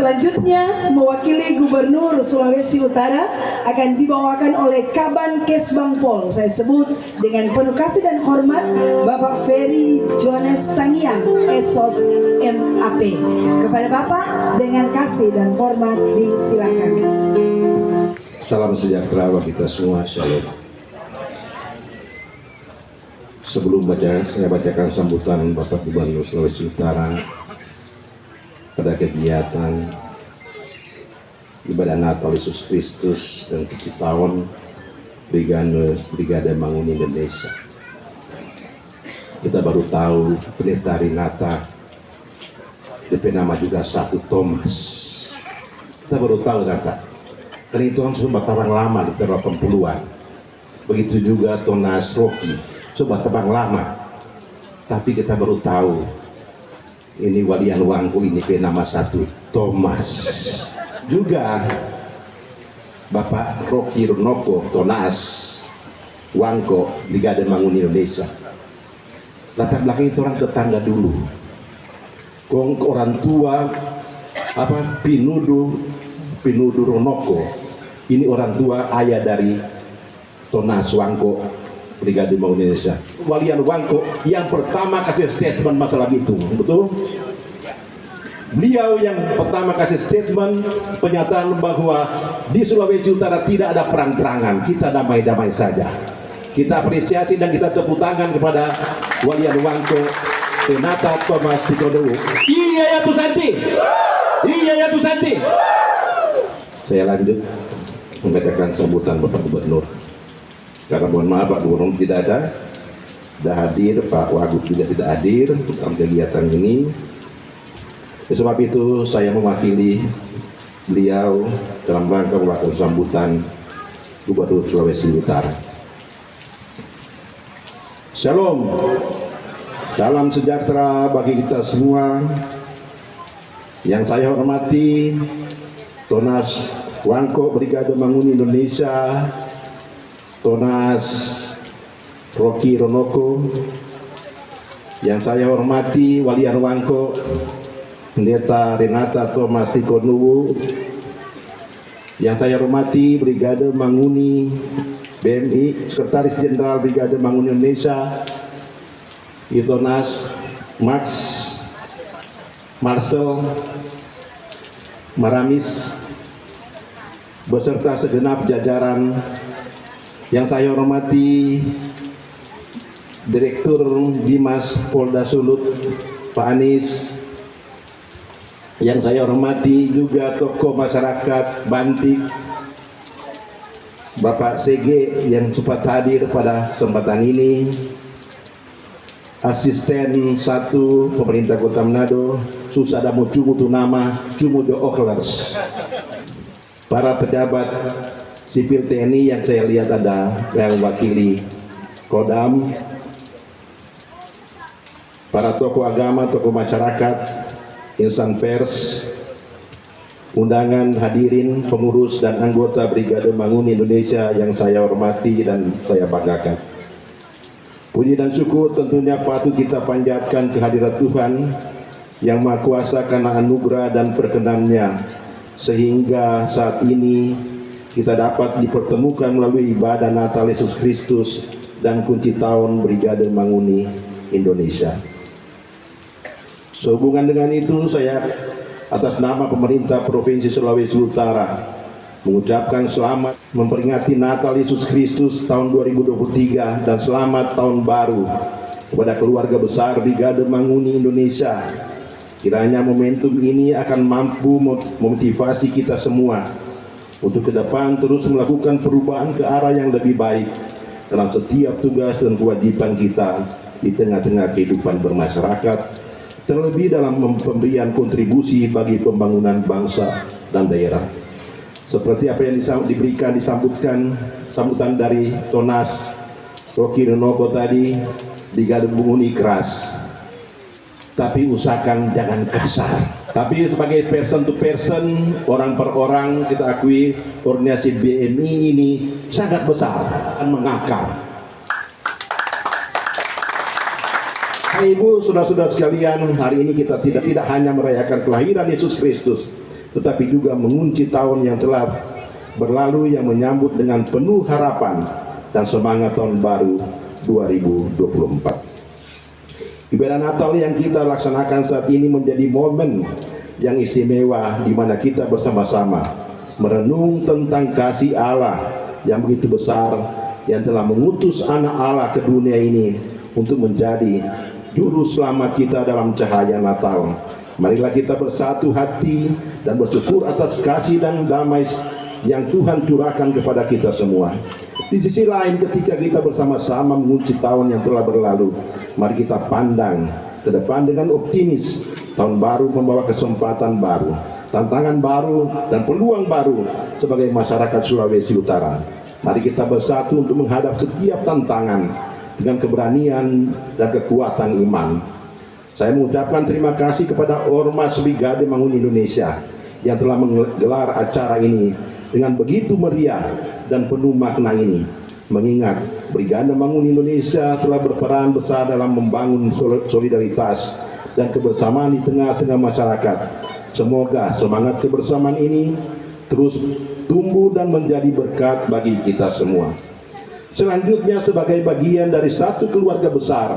Selanjutnya, mewakili Gubernur Sulawesi Utara akan dibawakan oleh Kaban Kesbangpol. Saya sebut dengan penuh kasih dan hormat Bapak Ferry Jones Sangiang, Esos MAP. Kepada Bapak dengan kasih dan hormat disilakan. Salam sejahtera bagi kita semua, shalom. Sebelum saya bacakan sambutan Bapak Gubernur Sulawesi Utara pada kegiatan ibadah Natal Yesus Kristus dan 7 tahun Brigade Bangun Indonesia. Kita baru tahu Pendeta Renata, DP nama juga Satu Thomas. Kita baru tahu kata. Dan itu kan sudah tabang lama di tahun 80-an. Begitu juga Tonas Rocky, sudah tabang lama. Tapi kita baru tahu ini Walian Wangko ini nama Satu Thomas. Juga Bapak Rocky Runoko Tonas Wangko Brigade Bangun Indonesia. Latar belakang itu orang tetangga dulu. Kong orang tua Pinudu Runoko. Ini orang tua ayah dari Tonas Wangko Brigade Bangun Indonesia. Walian Wangko yang pertama kasih statement masalah itu, betul? Beliau yang pertama kasih statement pernyataan bahwa di Sulawesi Utara tidak ada perang-perangan, kita damai-damai saja. Kita apresiasi dan kita tepuk tangan kepada Walian Wangko Renata Thomas Tikodowo. Iya ya Tu Santi. Iya ya Tu Santi. Saya lanjut membacakan sambutan Bapak Gubernur. Karena mohon maaf Pak Gubernur tidak hadir, Pak Wagub juga tidak hadir dalam kegiatan ini. Sebab itu saya mewakili beliau dalam rangka melakukan sambutan Gubernur Sulawesi Utara. Shalom, salam sejahtera bagi kita semua. Yang saya hormati Tonas Wangko Brigade Bangun Indonesia, Tonas Rocky Runoko. Yang saya hormati Walian Wangko Pendeta Renata Thomas Tikodowo. Yang saya hormati Brigade Manguni BMI, Sekretaris Jenderal Brigade Bangun Indonesia Itonas Max Marcel Maramis beserta segenap jajaran. Yang saya hormati Direktur Bimas Polda Sulut Pak Anies. Yang saya hormati juga tokoh masyarakat Bantik Bapak CG yang sempat hadir pada kesempatan ini. Asisten 1 Pemerintah Kota Manado Susadamu Cumutu Nama Cumudo Oklers. Para pejabat sipil TNI yang saya lihat ada yang wakili Kodam, para tokoh agama, tokoh masyarakat, insan pers, undangan hadirin, pengurus dan anggota Brigade Bangun Indonesia yang saya hormati dan saya banggakan. Puji dan syukur tentunya patut kita panjatkan kehadirat Tuhan yang Maha Kuasa karena anugerah dan perkenannya, sehingga saat ini kita dapat dipertemukan melalui ibadah Natal Yesus Kristus dan kunci tahun Brigade Manguni Indonesia. Sehubungan dengan itu, saya atas nama pemerintah Provinsi Sulawesi Utara mengucapkan selamat memperingati Natal Yesus Kristus tahun 2023 dan selamat tahun baru kepada keluarga besar Brigade Manguni Indonesia. Kiranya momentum ini akan mampu memotivasi kita semua untuk ke depan terus melakukan perubahan ke arah yang lebih baik dalam setiap tugas dan kewajiban kita di tengah-tengah kehidupan bermasyarakat, terlebih dalam pemberian kontribusi bagi pembangunan bangsa dan daerah. Seperti apa yang diberikan disambutkan sambutan dari Tonas Rocky Runoko tadi, Brigade Manguni keras, tapi usahakan jangan kasar. Tapi sebagai person to person, orang per orang, kita akui organisasi BMI ini sangat besar dan mengakar. Ibu, saudara-saudara sekalian, hari ini kita tidak hanya merayakan kelahiran Yesus Kristus, tetapi juga mengunci tahun yang telah berlalu yang menyambut dengan penuh harapan dan semangat tahun baru 2024. Ibadah Natal yang kita laksanakan saat ini menjadi momen yang istimewa di mana kita bersama-sama merenung tentang kasih Allah yang begitu besar yang telah mengutus anak Allah ke dunia ini untuk menjadi juru selamat kita dalam cahaya Natal. Marilah kita bersatu hati dan bersyukur atas kasih dan damai yang Tuhan curahkan kepada kita semua. Di sisi lain, ketika kita bersama-sama mengunci tahun yang telah berlalu, mari kita pandang ke depan dengan optimis. Tahun baru membawa kesempatan baru, tantangan baru, dan peluang baru sebagai masyarakat Sulawesi Utara. Mari kita bersatu untuk menghadap setiap tantangan dengan keberanian dan kekuatan iman. Saya mengucapkan terima kasih kepada Ormas Brigade Mangun Indonesia yang telah menggelar acara ini dengan begitu meriah dan penuh makna ini. Mengingat Brigade Mangun Indonesia telah berperan besar dalam membangun solidaritas dan kebersamaan di tengah-tengah masyarakat. Semoga semangat kebersamaan ini terus tumbuh dan menjadi berkat bagi kita semua. Selanjutnya, sebagai bagian dari satu keluarga besar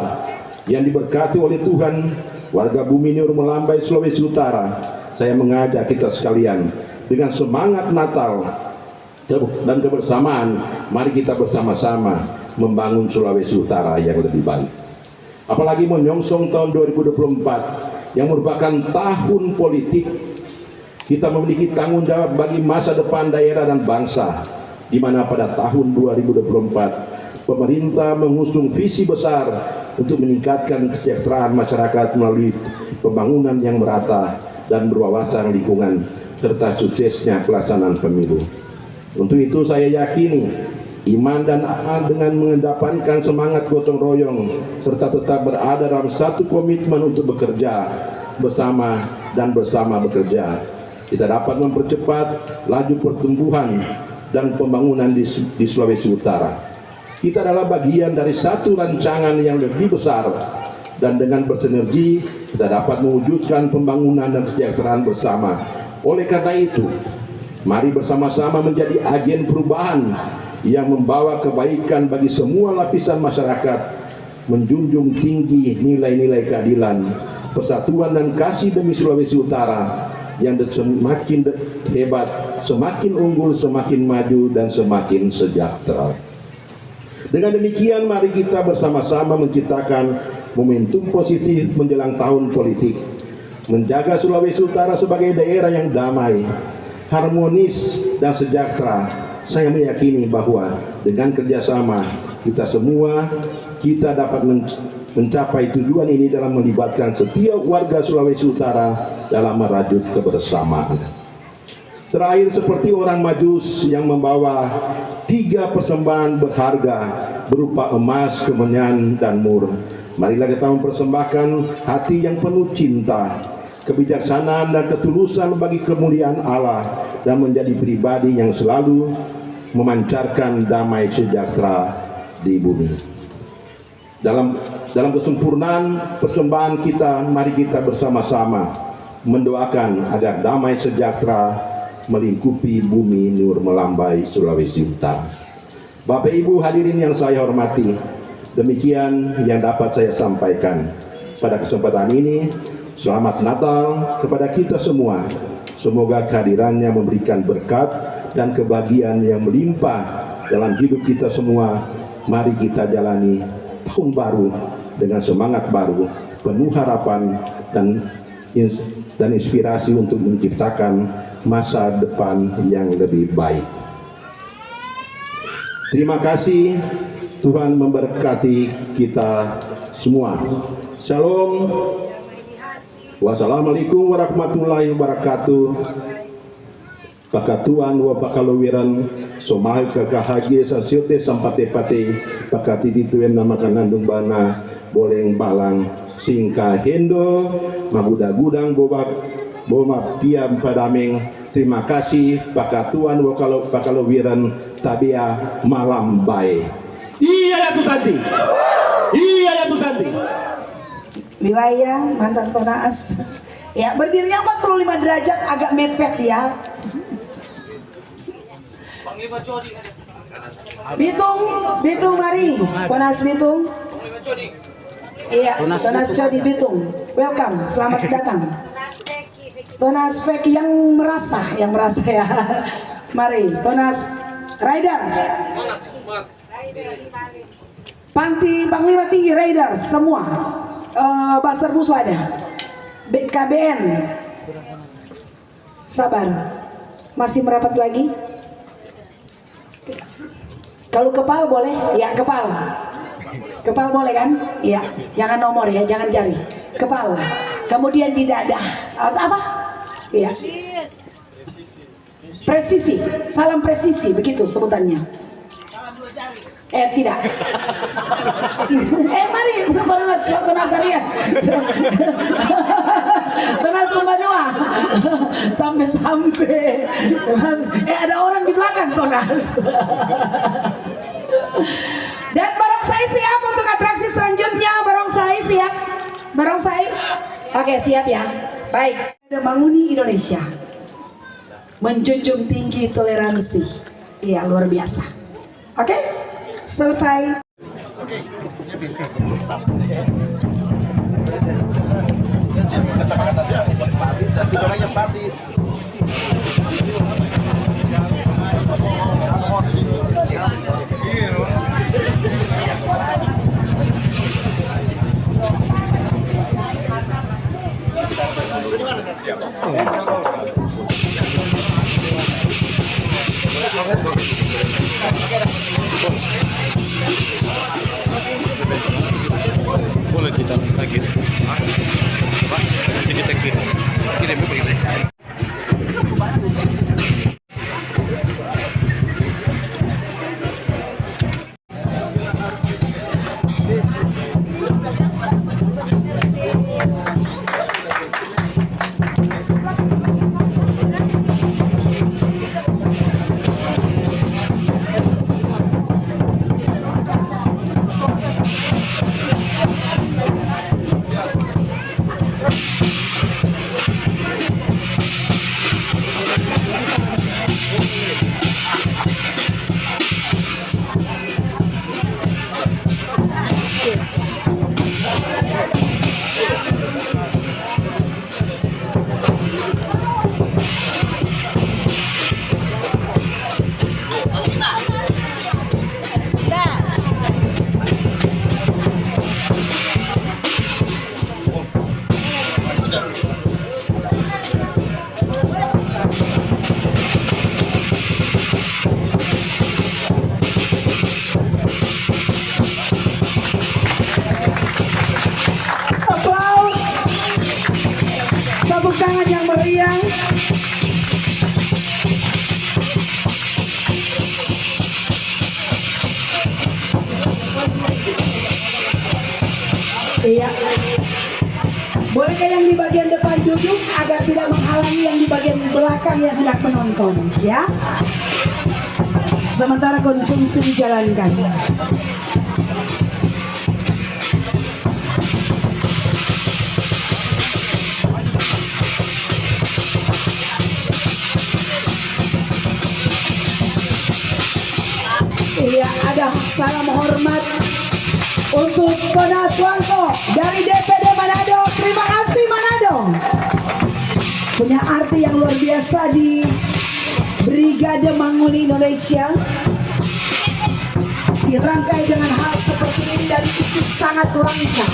yang diberkati oleh Tuhan, warga Bumi Nur Melambai, Sulawesi Utara, saya mengajak kita sekalian dengan semangat Natal dan kebersamaan, mari kita bersama-sama membangun Sulawesi Utara yang lebih baik. Apalagi menyongsong tahun 2024 yang merupakan tahun politik, kita memiliki tanggung jawab bagi masa depan daerah dan bangsa, di mana pada tahun 2024 pemerintah mengusung visi besar untuk meningkatkan kesejahteraan masyarakat melalui pembangunan yang merata dan berwawasan lingkungan serta suksesnya pelaksanaan pemilu. Untuk itu saya yakini iman dan amal dengan mengedepankan semangat gotong royong serta tetap berada dalam satu komitmen untuk bekerja bersama dan bersama bekerja, kita dapat mempercepat laju pertumbuhan dan pembangunan di Sulawesi Utara. Kita adalah bagian dari satu rancangan yang lebih besar, dan dengan bersinergi kita dapat mewujudkan pembangunan dan kesejahteraan bersama. Oleh karena itu, mari bersama-sama menjadi agen perubahan yang membawa kebaikan bagi semua lapisan masyarakat, menjunjung tinggi nilai-nilai keadilan, persatuan dan kasih demi Sulawesi Utara yang semakin hebat, semakin unggul, semakin maju, dan semakin sejahtera. Dengan demikian, mari kita bersama-sama menciptakan momentum positif menjelang tahun politik, menjaga Sulawesi Utara sebagai daerah yang damai, harmonis, dan sejahtera. Saya meyakini bahwa dengan kerjasama kita semua, kita dapat mencapai tujuan ini dalam melibatkan setiap warga Sulawesi Utara dalam merajut kebersamaan. Terakhir, seperti orang Majus yang membawa 3 persembahan berharga berupa emas, kemenyan, dan mur, marilah kita mempersembahkan hati yang penuh cinta, kebijaksanaan, dan ketulusan bagi kemuliaan Allah dan menjadi pribadi yang selalu memancarkan damai sejahtera di bumi. Dalam kesempurnaan persembahan kita, mari kita bersama-sama mendoakan agar damai sejahtera melingkupi Bumi Nur Melambai, Sulawesi Utara. Bapak Ibu hadirin yang saya hormati, demikian yang dapat saya sampaikan pada kesempatan ini. Selamat Natal kepada kita semua. Semoga kehadirannya memberikan berkat dan kebahagiaan yang melimpah dalam hidup kita semua. Mari kita jalani tahun baru dengan semangat baru, penuh harapan dan inspirasi untuk menciptakan masa depan yang lebih baik. Terima kasih. Tuhan memberkati kita semua. Shalom. Wassalamualaikum warahmatullahi wabarakatuh. Pakatuan wa pakalowiran somahe kakahagie sasiote sampate-pate pakati tituen nama kanandung bana boleng balang singka hendo maguda-gudang boma piam padameng. Terima kasih pakatuan wa pakalowiran tabia malam bae. Iya ya Tu Santi. Iya ya Tu Santi. Wilayah Mantan Tonaas Ya, berdirinya 45 derajat agak mepet ya. Bitung mari. Tonas Bitung. Iya, Tonas Codi Bitung. Welcome, selamat datang. Tonas Fek yang merasa ya. Mari, Tonas Riders. Panglima Tinggi Riders semua. Basar Busu ada. BKBN. Sabar. Masih merapat lagi? Kalau kepal boleh? Ya, kepal. Kepal boleh kan? Iya. Jangan nomor ya, jangan jari. Kepal. Kemudian di dada. Apa? Iya. Presisi. Salam presisi, begitu sebutannya. Tidak. Mari Tonas Arya. Tonas Pembanua. Sampai. Ada orang di belakang Tonas. Dan barongsai siap untuk atraksi selanjutnya. Barongsai siap. Barongsai. Oke, siap ya. Baik. Manguni Indonesia. Menjunjung tinggi toleransi. Iya, luar biasa. Oke? Selesai. Boleh kita lagi. Nanti kita kirim begitu. Tangan yang meriah. Iya. Bolehkah yang di bagian depan duduk agar tidak menghalangi yang di bagian belakang yang hendak menonton, ya? Sementara konsumsi dijalankan. Iya, ada salam hormat untuk Tonas Wangko dari DPD Manado. Terima kasih Manado. Punya arti yang luar biasa di Brigade Manguni Indonesia. Dirangkai dengan hal seperti ini dan itu sangat langka.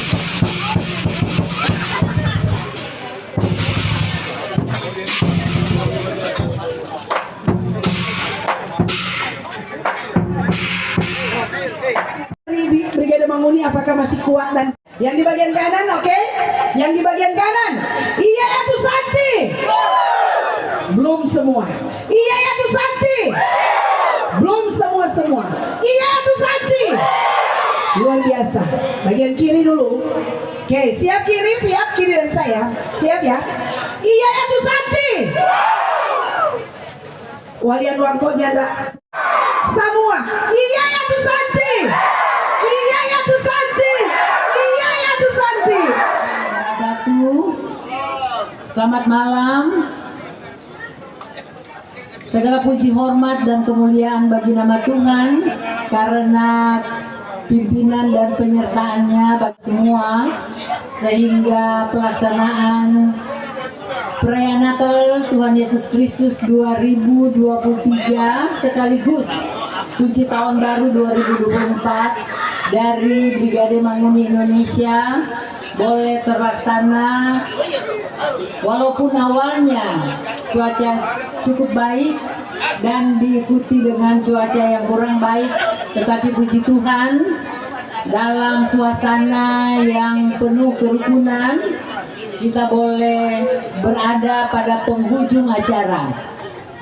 Brigade Manguni apakah masih kuat dan yang di bagian kanan, oke? Yang di bagian kanan, iya ya tuh Santi. Belum semua. Iya ya tuh Santi. Belum semua. Iya ya tuh Santi. Luar biasa. Bagian kiri dulu. Oke, siap kiri dan saya. Siap ya. Iya ya tuh Santi. Walian Wangko nyanda. Semua. Iya ya tuh Santi. Iya ya tuh Santi. Iya ya tuh Santi. Datu. Selamat malam. Segala puji hormat dan kemuliaan bagi nama Tuhan karena pimpinan dan penyertaannya bagi semua, sehingga pelaksanaan perayaan Natal Tuhan Yesus Kristus 2023 sekaligus kunci tahun baru 2024 dari Brigade Manguni Indonesia boleh terlaksana walaupun awalnya cuaca cukup baik dan diikuti dengan cuaca yang kurang baik, tetapi puji Tuhan dalam suasana yang penuh kerukunan kita boleh berada pada penghujung acara.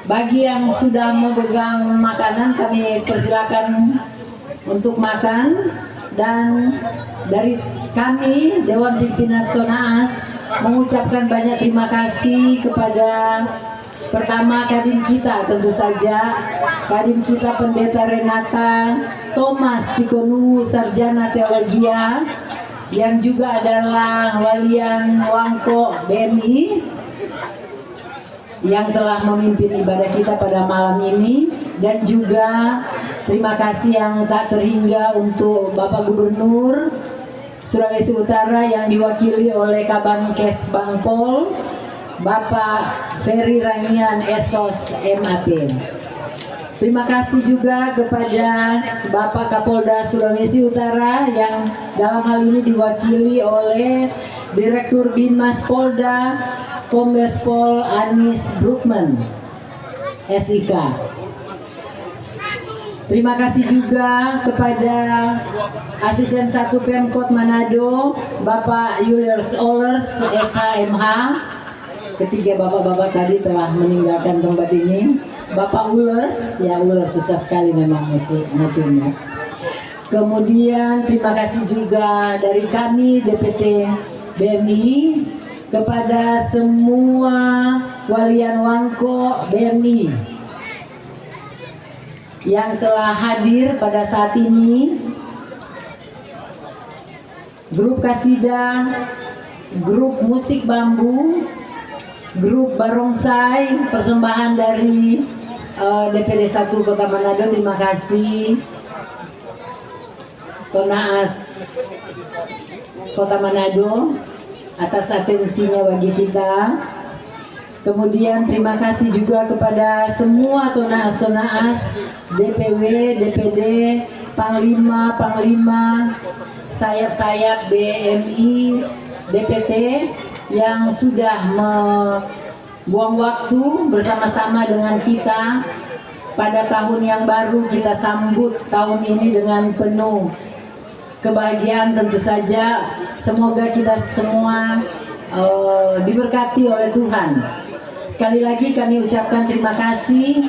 Bagi yang sudah memegang makanan kami persilakan untuk makan, dan dari kami Dewan Pimpinan Tonaas mengucapkan banyak terima kasih kepada pertama Kadin kita, tentu saja Kadin kita Pendeta Renata Thomas Tikonu, Sarjana Teologia, yang juga adalah Walian Wangko BMI, yang telah memimpin ibadah kita pada malam ini. Dan juga terima kasih yang tak terhingga untuk Bapak Gubernur Sulawesi Utara yang diwakili oleh Kabankes Bangpol, Bapak Ferry Rangian Esos MAP. Terima kasih juga kepada Bapak Kapolda Sulawesi Utara yang dalam hal ini diwakili oleh Direktur Binmas Polda Kombes Pol Anis Brookman SIK. Terima kasih juga kepada Asisten 1 Pemkot Manado Bapak Julius Ollers SHMH. Ketiga bapak-bapak tadi telah meninggalkan tempat ini. Bapak Ullers, ya Ullers susah sekali memang musik ngajunya. Kemudian terima kasih juga dari kami DPT BMI kepada semua Walian Wangko BMI yang telah hadir pada saat ini, grup Kasidah, grup musik bambu, grup barongsai, persembahan dari DPD 1 Kota Manado. Terima kasih Tonaas Kota Manado atas atensinya bagi kita. Kemudian terima kasih juga kepada semua Tonaas, DPW, DPD, Panglima, sayap-sayap BMI, DPT yang sudah membuang waktu bersama-sama dengan kita pada tahun yang baru. Kita sambut tahun ini dengan penuh kebahagiaan tentu saja. Semoga kita semua diberkati oleh Tuhan. Sekali lagi kami ucapkan terima kasih,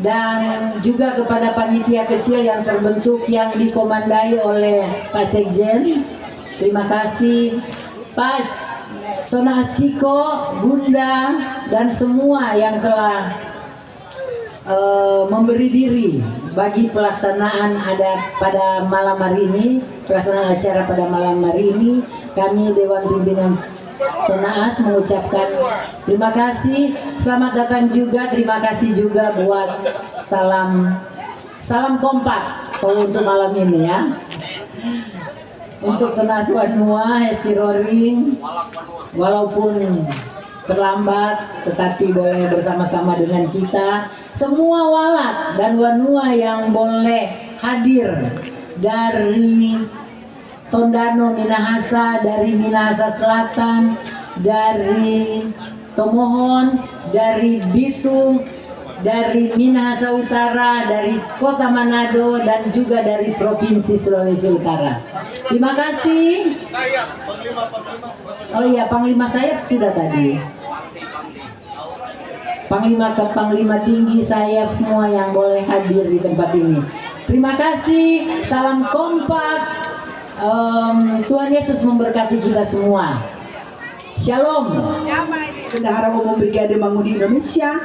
dan juga kepada panitia kecil yang terbentuk yang dikomandai oleh Pak Sekjen. Terima kasih Pak Tonaas Ciko, Bunda, dan semua yang telah memberi diri bagi pelaksanaan ada pada malam hari ini, pelaksanaan acara pada malam hari ini. Kami Dewan Pimpinan Tonaas mengucapkan terima kasih, selamat datang juga, terima kasih juga buat salam kompak kalau untuk malam ini ya. Untuk Tonaas Wanua, Hesti Roring, walaupun terlambat tetapi boleh bersama-sama dengan kita. Semua Walak dan Wanua yang boleh hadir dari Tondano Minahasa, dari Minahasa Selatan, dari Tomohon, dari Bitung, dari Minahasa Utara, dari Kota Manado, dan juga dari Provinsi Sulawesi Utara. Terima kasih. Oh iya, Panglima Sayap sudah tadi. Panglima tinggi sayap semua yang boleh hadir di tempat ini. Terima kasih. Salam kompak. Tuhan Yesus memberkati kita semua. Shalom. Bendahara Umum Brigade Manguni Indonesia.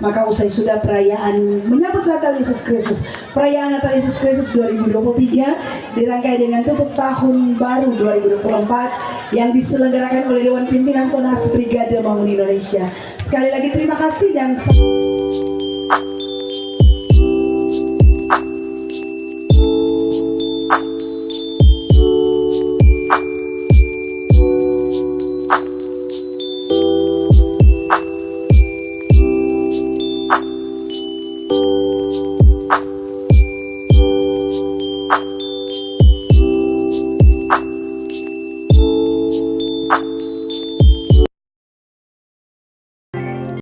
Maka usai sudah perayaan menyambut Natal Yesus Kristus, perayaan Natal Yesus Kristus 2023 dirangkai dengan tutup tahun baru 2024 yang diselenggarakan oleh Dewan Pimpinan Tunas Brigade Bangun Indonesia. Sekali lagi terima kasih dan